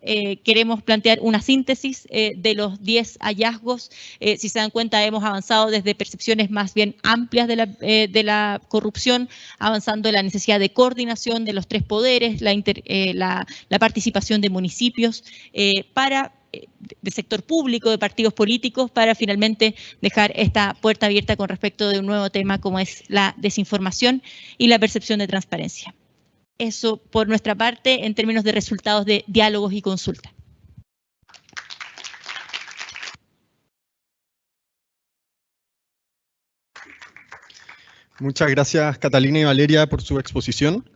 queremos plantear una síntesis de los 10 hallazgos. Si se dan cuenta, hemos avanzado desde percepciones más bien amplias de la corrupción, avanzando en la necesidad de coordinación de los 3 poderes, la participación de municipios, de sector público, de partidos políticos, para finalmente dejar esta puerta abierta con respecto de un nuevo tema como es la desinformación y la percepción de transparencia. Eso por nuestra parte en términos de resultados de diálogos y consulta. Muchas gracias, Catalina y Valeria, por su exposición.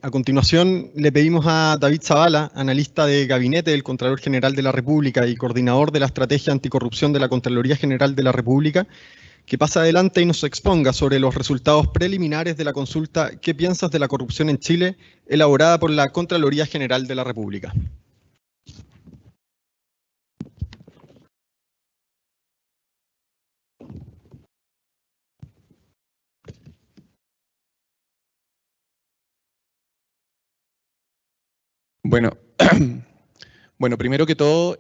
A continuación, le pedimos a David Zavala, analista de gabinete del Contralor General de la República y coordinador de la Estrategia Anticorrupción de la Contraloría General de la República, que pase adelante y nos exponga sobre los resultados preliminares de la consulta ¿Qué piensas de la corrupción en Chile?, elaborada por la Contraloría General de la República. Bueno, primero que todo,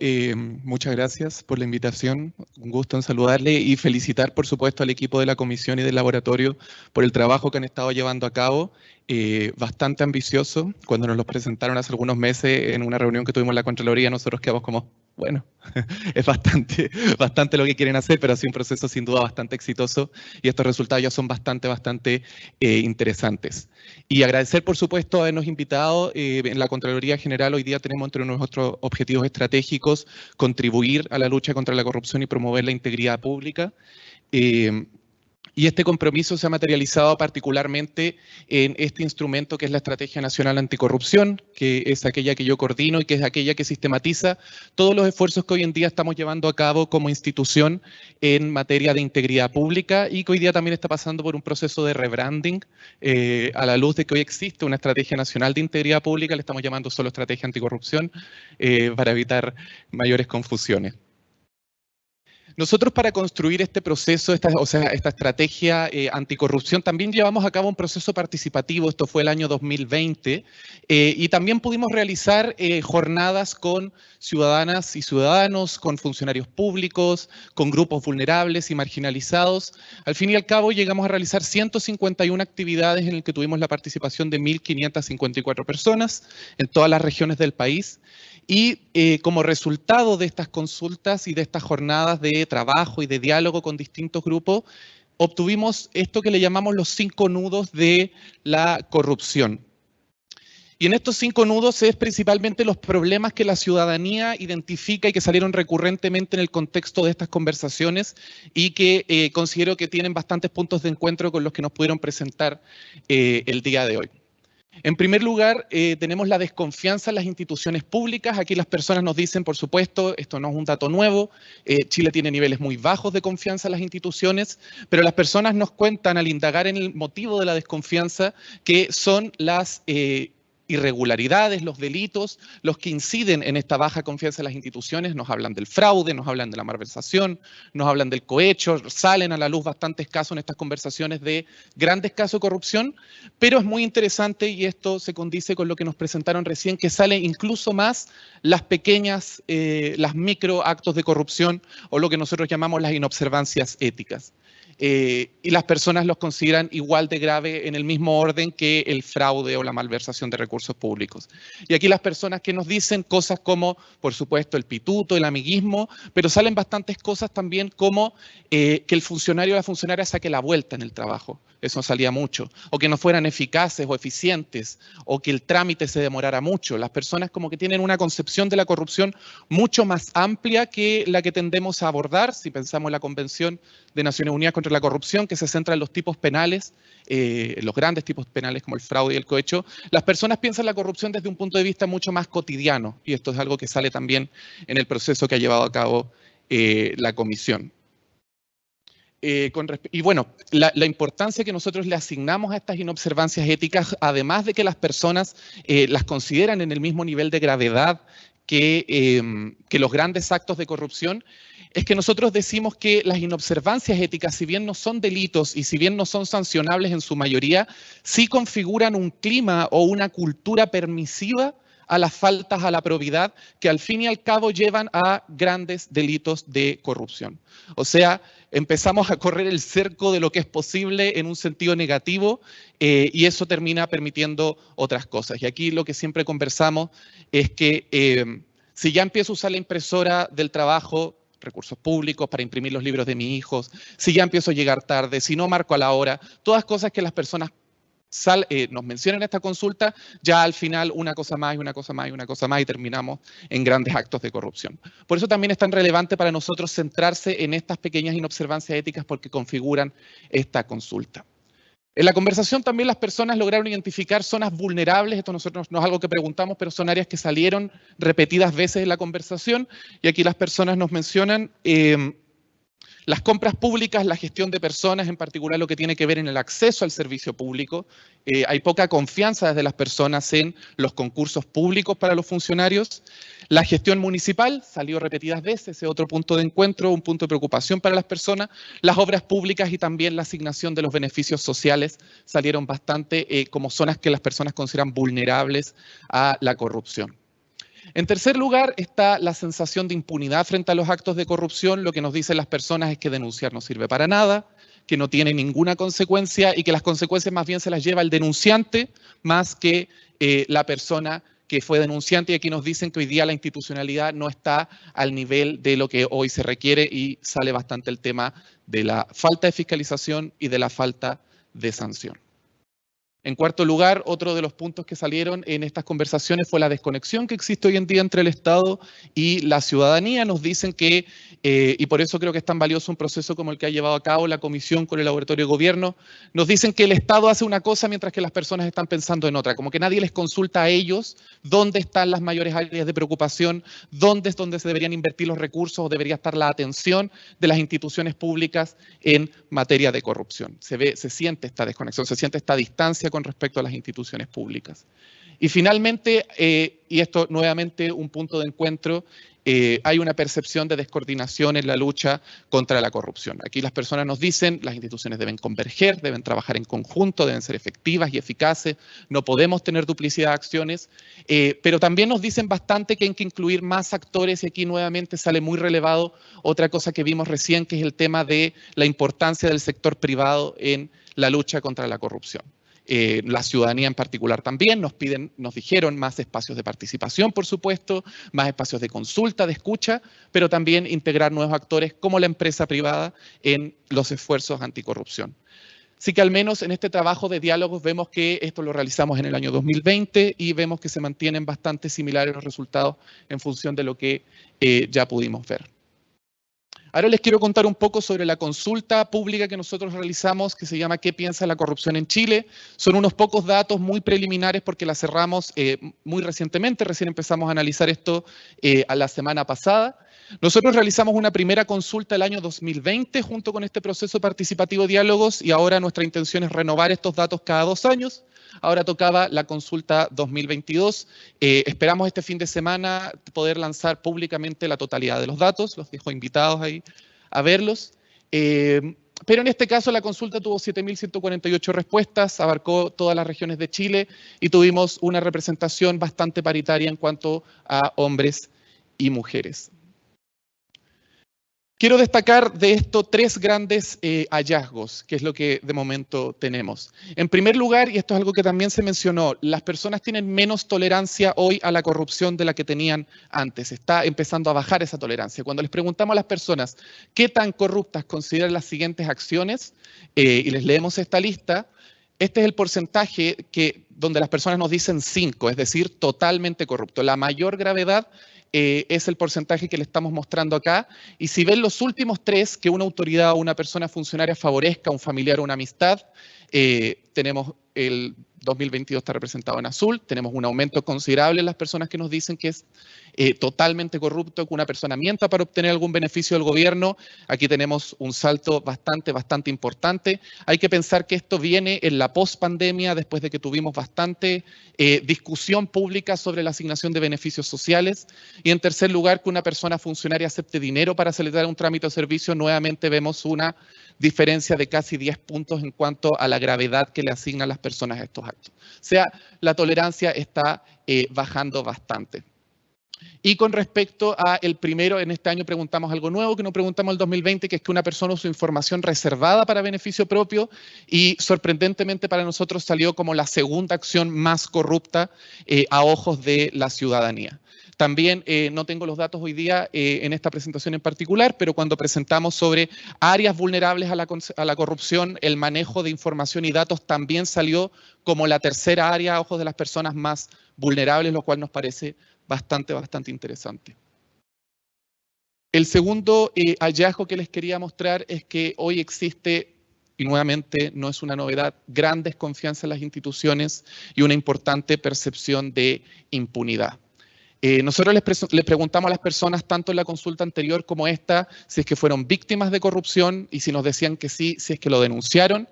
muchas gracias por la invitación. Un gusto en saludarle y felicitar, por supuesto, al equipo de la comisión y del laboratorio por el trabajo que han estado llevando a cabo. Bastante ambicioso. Cuando nos lo presentaron hace algunos meses en una reunión que tuvimos en la Contraloría, nosotros quedamos como, bueno, es bastante lo que quieren hacer, pero ha sido un proceso sin duda bastante exitoso y estos resultados ya son bastante interesantes. Y agradecer, por supuesto, habernos invitado. En la Contraloría General hoy día tenemos entre nuestros objetivos estratégicos contribuir a la lucha contra la corrupción y promover la integridad pública. Y este compromiso se ha materializado particularmente en este instrumento que es la Estrategia Nacional Anticorrupción, que es aquella que yo coordino y que es aquella que sistematiza todos los esfuerzos que hoy en día estamos llevando a cabo como institución en materia de integridad pública y que hoy día también está pasando por un proceso de rebranding a la luz de que hoy existe una Estrategia Nacional de Integridad Pública, le estamos llamando solo Estrategia Anticorrupción para evitar mayores confusiones. Nosotros para construir este proceso, esta estrategia anticorrupción, también llevamos a cabo un proceso participativo, esto fue el año 2020, y también pudimos realizar jornadas con ciudadanas y ciudadanos, con funcionarios públicos, con grupos vulnerables y marginalizados. Al fin y al cabo llegamos a realizar 151 actividades en las que tuvimos la participación de 1.554 personas en todas las regiones del país. Y como resultado de estas consultas y de estas jornadas de trabajo y de diálogo con distintos grupos, obtuvimos esto que le llamamos los 5 nudos de la corrupción. Y en estos 5 nudos es principalmente los problemas que la ciudadanía identifica y que salieron recurrentemente en el contexto de estas conversaciones y que considero que tienen bastantes puntos de encuentro con los que nos pudieron presentar el día de hoy. En primer lugar, tenemos la desconfianza en las instituciones públicas. Aquí las personas nos dicen, por supuesto, esto no es un dato nuevo, Chile tiene niveles muy bajos de confianza en las instituciones, pero las personas nos cuentan al indagar en el motivo de la desconfianza que son las irregularidades, los delitos, los que inciden en esta baja confianza en las instituciones. Nos hablan del fraude, nos hablan de la malversación, nos hablan del cohecho, salen a la luz bastantes casos en estas conversaciones de grandes casos de corrupción, pero es muy interesante, y esto se condice con lo que nos presentaron recién, que salen incluso más las pequeñas, las microactos de corrupción o lo que nosotros llamamos las inobservancias éticas. Y las personas los consideran igual de grave en el mismo orden que el fraude o la malversación de recursos públicos. Y aquí las personas que nos dicen cosas como, por supuesto, el pituto, el amiguismo, pero salen bastantes cosas también como que el funcionario o la funcionaria saque la vuelta en el trabajo. Eso salía mucho. O que no fueran eficaces o eficientes, o que el trámite se demorara mucho. Las personas como que tienen una concepción de la corrupción mucho más amplia que la que tendemos a abordar, si pensamos en la Convención de Naciones Unidas contra la Corrupción, que se centra en los tipos penales, los grandes tipos penales como el fraude y el cohecho. Las personas piensan la corrupción desde un punto de vista mucho más cotidiano, y esto es algo que sale también en el proceso que ha llevado a cabo la comisión. Y bueno, la importancia que nosotros le asignamos a estas inobservancias éticas, además de que las personas las consideran en el mismo nivel de gravedad que los grandes actos de corrupción, es que nosotros decimos que las inobservancias éticas, si bien no son delitos y si bien no son sancionables en su mayoría, sí configuran un clima o una cultura permisiva a las faltas a la probidad que al fin y al cabo llevan a grandes delitos de corrupción. O sea, empezamos a correr el cerco de lo que es posible en un sentido negativo y eso termina permitiendo otras cosas. Y aquí lo que siempre conversamos es que si ya empiezo a usar la impresora del trabajo, recursos públicos para imprimir los libros de mis hijos, si ya empiezo a llegar tarde, si no marco a la hora, todas cosas que las personas nos mencionan en esta consulta, ya al final una cosa más y una cosa más y una cosa más y terminamos en grandes actos de corrupción. Por eso también es tan relevante para nosotros centrarse en estas pequeñas inobservancias éticas porque configuran esta consulta. En la conversación también las personas lograron identificar zonas vulnerables, esto nosotros no es algo que preguntamos, pero son áreas que salieron repetidas veces en la conversación, y aquí las personas nos mencionan las compras públicas, la gestión de personas, en particular lo que tiene que ver en el acceso al servicio público. Hay poca confianza desde las personas en los concursos públicos para los funcionarios. La gestión municipal salió repetidas veces, ese otro punto de encuentro, un punto de preocupación para las personas. Las obras públicas y también la asignación de los beneficios sociales salieron bastante como zonas que las personas consideran vulnerables a la corrupción. En tercer lugar está la sensación de impunidad frente a los actos de corrupción. Lo que nos dicen las personas es que denunciar no sirve para nada, que no tiene ninguna consecuencia y que las consecuencias más bien se las lleva el denunciante más que la persona que fue denunciante. Y aquí nos dicen que hoy día la institucionalidad no está al nivel de lo que hoy se requiere y sale bastante el tema de la falta de fiscalización y de la falta de sanción. En cuarto lugar, otro de los puntos que salieron en estas conversaciones fue la desconexión que existe hoy en día entre el Estado y la ciudadanía. Nos dicen que, y por eso creo que es tan valioso un proceso como el que ha llevado a cabo la Comisión con el Laboratorio de Gobierno, nos dicen que el Estado hace una cosa mientras que las personas están pensando en otra, como que nadie les consulta a ellos dónde están las mayores áreas de preocupación, dónde es donde se deberían invertir los recursos o debería estar la atención de las instituciones públicas en materia de corrupción. Se siente esta desconexión, se siente esta distancia con respecto a las instituciones públicas. Y finalmente, y esto nuevamente un punto de encuentro, hay una percepción de descoordinación en la lucha contra la corrupción. Aquí las personas nos dicen, las instituciones deben converger, deben trabajar en conjunto, deben ser efectivas y eficaces, no podemos tener duplicidad de acciones, pero también nos dicen bastante que hay que incluir más actores, y aquí nuevamente sale muy relevado otra cosa que vimos recién, que es el tema de la importancia del sector privado en la lucha contra la corrupción. La ciudadanía en particular también nos dijeron más espacios de participación, por supuesto, más espacios de consulta, de escucha, pero también integrar nuevos actores como la empresa privada en los esfuerzos anticorrupción. Así que al menos en este trabajo de diálogos vemos que esto lo realizamos en el año 2020 y vemos que se mantienen bastante similares los resultados en función de lo que ya pudimos ver. Ahora les quiero contar un poco sobre la consulta pública que nosotros realizamos, que se llama ¿Qué piensa la corrupción en Chile? Son unos pocos datos muy preliminares porque la cerramos muy recientemente, recién empezamos a analizar esto a la semana pasada. Nosotros realizamos una primera consulta el año 2020 junto con este proceso participativo de diálogos y ahora nuestra intención es renovar estos datos cada 2 años. Ahora tocaba la consulta 2022. Esperamos este fin de semana poder lanzar públicamente la totalidad de los datos. Los dejo invitados ahí a verlos. Pero en este caso la consulta tuvo 7.148 respuestas, abarcó todas las regiones de Chile y tuvimos una representación bastante paritaria en cuanto a hombres y mujeres. Quiero destacar de esto 3 grandes hallazgos, que es lo que de momento tenemos. En primer lugar, y esto es algo que también se mencionó, las personas tienen menos tolerancia hoy a la corrupción de la que tenían antes. Está empezando a bajar esa tolerancia. Cuando les preguntamos a las personas qué tan corruptas consideran las siguientes acciones, y les leemos esta lista, este es el porcentaje donde las personas nos dicen 5, es decir, totalmente corrupto. La mayor gravedad es el porcentaje que le estamos mostrando acá. Y si ven los últimos 3, que una autoridad o una persona funcionaria favorezca a un familiar o una amistad, tenemos el 2022 está representado en azul, tenemos un aumento considerable en las personas que nos dicen que es totalmente corrupto, que una persona mienta para obtener algún beneficio del gobierno. Aquí tenemos un salto bastante importante. Hay que pensar que esto viene en la pospandemia, después de que tuvimos bastante discusión pública sobre la asignación de beneficios sociales. Y en tercer lugar, que una persona funcionaria acepte dinero para acelerar un trámite o servicio, nuevamente vemos una diferencia de casi 10 puntos en cuanto a la gravedad que le asignan las personas a estos actos. O sea, la tolerancia está bajando bastante. Y con respecto a el primero, en este año preguntamos algo nuevo que no preguntamos en el 2020, que es que una persona usó información reservada para beneficio propio y sorprendentemente para nosotros salió como la segunda acción más corrupta a ojos de la ciudadanía. También no tengo los datos hoy día en esta presentación en particular, pero cuando presentamos sobre áreas vulnerables a la corrupción, el manejo de información y datos también salió como la tercera área a ojos de las personas más vulnerables, lo cual nos parece bastante interesante. El segundo hallazgo que les quería mostrar es que hoy existe y nuevamente no es una novedad, gran desconfianza en las instituciones y una importante percepción de impunidad. Nosotros les preguntamos a las personas, tanto en la consulta anterior como esta, si es que fueron víctimas de corrupción y si nos decían que sí, si es que lo denunciaron.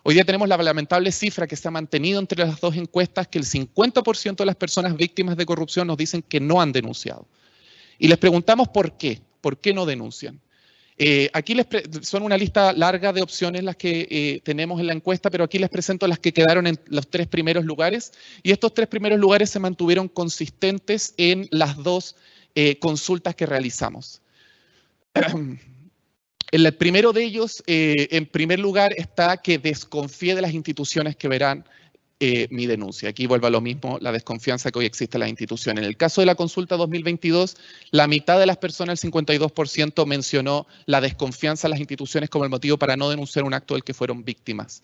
Hoy día tenemos la lamentable cifra que se ha mantenido entre las dos encuestas, que el 50% de las personas víctimas de corrupción nos dicen que no han denunciado. Y les preguntamos por qué no denuncian. Aquí son una lista larga de opciones las que tenemos en la encuesta, pero aquí les presento las que quedaron en los 3 primeros lugares. Y estos 3 primeros lugares se mantuvieron consistentes en las 2 consultas que realizamos. En el primero de ellos, en primer lugar, está que desconfíe de las instituciones que verán mi denuncia. Aquí vuelvo a lo mismo, la desconfianza que hoy existe en las instituciones. En el caso de la consulta 2022, la mitad de las personas, el 52%, mencionó la desconfianza en las instituciones como el motivo para no denunciar un acto del que fueron víctimas.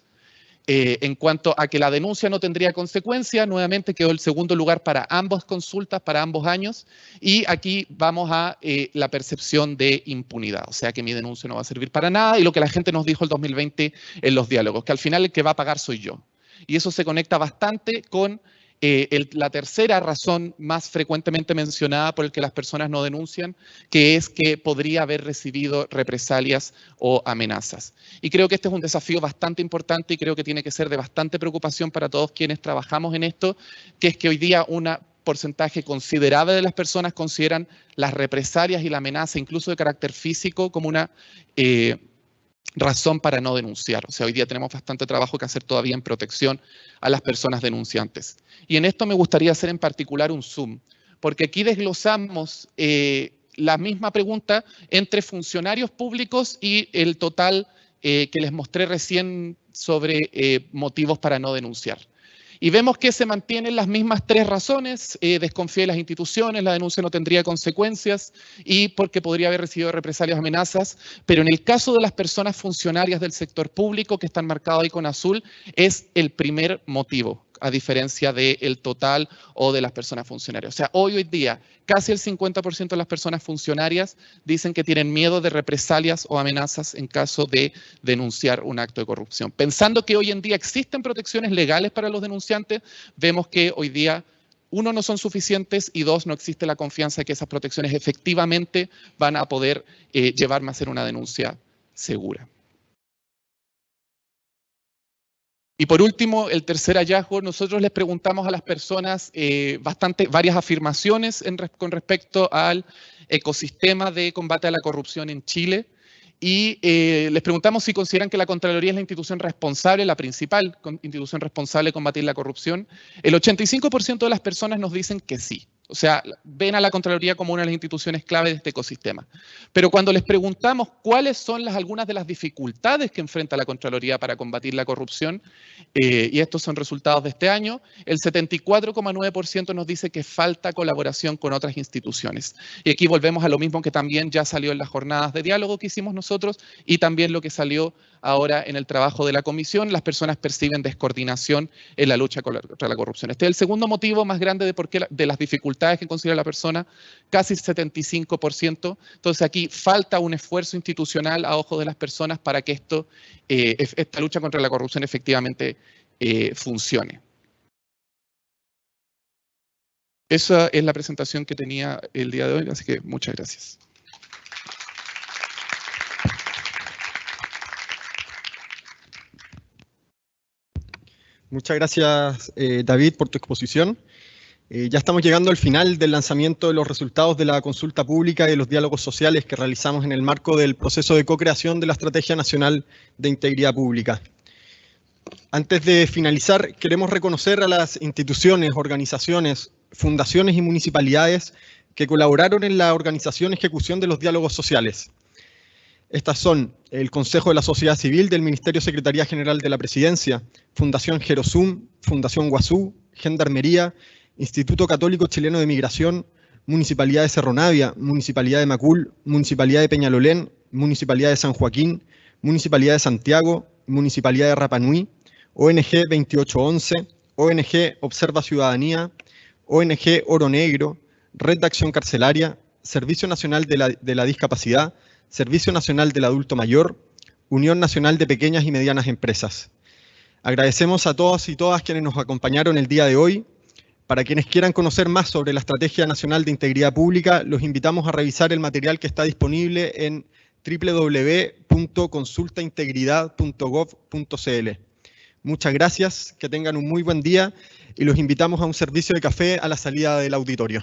En cuanto a que la denuncia no tendría consecuencia, nuevamente quedó el segundo lugar para ambas consultas, para ambos años, y aquí vamos a la percepción de impunidad, o sea que mi denuncia no va a servir para nada, y lo que la gente nos dijo el 2020 en los diálogos, que al final el que va a pagar soy yo. Y eso se conecta bastante con la tercera razón más frecuentemente mencionada por el que las personas no denuncian, que es que podría haber recibido represalias o amenazas. Y creo que este es un desafío bastante importante y creo que tiene que ser de bastante preocupación para todos quienes trabajamos en esto, que es que hoy día un porcentaje considerable de las personas consideran las represalias y la amenaza, incluso de carácter físico, como una razón para no denunciar. O sea, hoy día tenemos bastante trabajo que hacer todavía en protección a las personas denunciantes. Y en esto me gustaría hacer en particular un zoom, porque aquí desglosamos la misma pregunta entre funcionarios públicos y el total que les mostré recién sobre motivos para no denunciar. Y vemos que se mantienen las mismas 3 razones: desconfía de las instituciones, la denuncia no tendría consecuencias y porque podría haber recibido represalias o amenazas. Pero en el caso de las personas funcionarias del sector público, que están marcados ahí con azul, es el primer motivo, a diferencia del total o de las personas funcionarias. O sea, hoy día, casi el 50% de las personas funcionarias dicen que tienen miedo de represalias o amenazas en caso de denunciar un acto de corrupción. Pensando que hoy en día existen protecciones legales para los denunciantes, vemos que hoy día, 1, no son suficientes y 2, no existe la confianza de que esas protecciones efectivamente van a poder llevarme a hacer una denuncia segura. Y por último, el tercer hallazgo, nosotros les preguntamos a las personas varias afirmaciones con respecto al ecosistema de combate a la corrupción en Chile. Y les preguntamos si consideran que la Contraloría es la institución responsable, la principal institución responsable de combatir la corrupción. El 85% de las personas nos dicen que sí. O sea, ven a la Contraloría como una de las instituciones clave de este ecosistema. Pero cuando les preguntamos cuáles son algunas de las dificultades que enfrenta la Contraloría para combatir la corrupción, y estos son resultados de este año, el 74,9% nos dice que falta colaboración con otras instituciones. Y aquí volvemos a lo mismo que también ya salió en las jornadas de diálogo que hicimos nosotros y también lo que salió ahora en el trabajo de la comisión. Las personas perciben descoordinación en la lucha contra la corrupción. Este es el segundo motivo más grande de las dificultades que considera la persona, casi el 75%. Entonces aquí falta un esfuerzo institucional a ojos de las personas para que esta lucha contra la corrupción efectivamente funcione. Esa es la presentación que tenía el día de hoy, así que muchas gracias. Muchas gracias, David, por tu exposición. Ya estamos llegando al final del lanzamiento de los resultados de la consulta pública y de los diálogos sociales que realizamos en el marco del proceso de co-creación de la Estrategia Nacional de Integridad Pública. Antes de finalizar, queremos reconocer a las instituciones, organizaciones, fundaciones y municipalidades que colaboraron en la organización y ejecución de los diálogos sociales. Estas son el Consejo de la Sociedad Civil del Ministerio Secretaría General de la Presidencia, Fundación Gerosum, Fundación Guazú, Gendarmería, Instituto Católico Chileno de Migración, Municipalidad de Cerro Navia, Municipalidad de Macul, Municipalidad de Peñalolén, Municipalidad de San Joaquín, Municipalidad de Santiago, Municipalidad de Rapa Nui, ONG 2811, ONG Observa Ciudadanía, ONG Oro Negro, Red de Acción Carcelaria, Servicio Nacional de la Discapacidad, Servicio Nacional del Adulto Mayor, Unión Nacional de Pequeñas y Medianas Empresas. Agradecemos a todos y todas quienes nos acompañaron el día de hoy. Para quienes quieran conocer más sobre la Estrategia Nacional de Integridad Pública, los invitamos a revisar el material que está disponible en www.consultaintegridad.gov.cl. Muchas gracias, que tengan un muy buen día y los invitamos a un servicio de café a la salida del auditorio.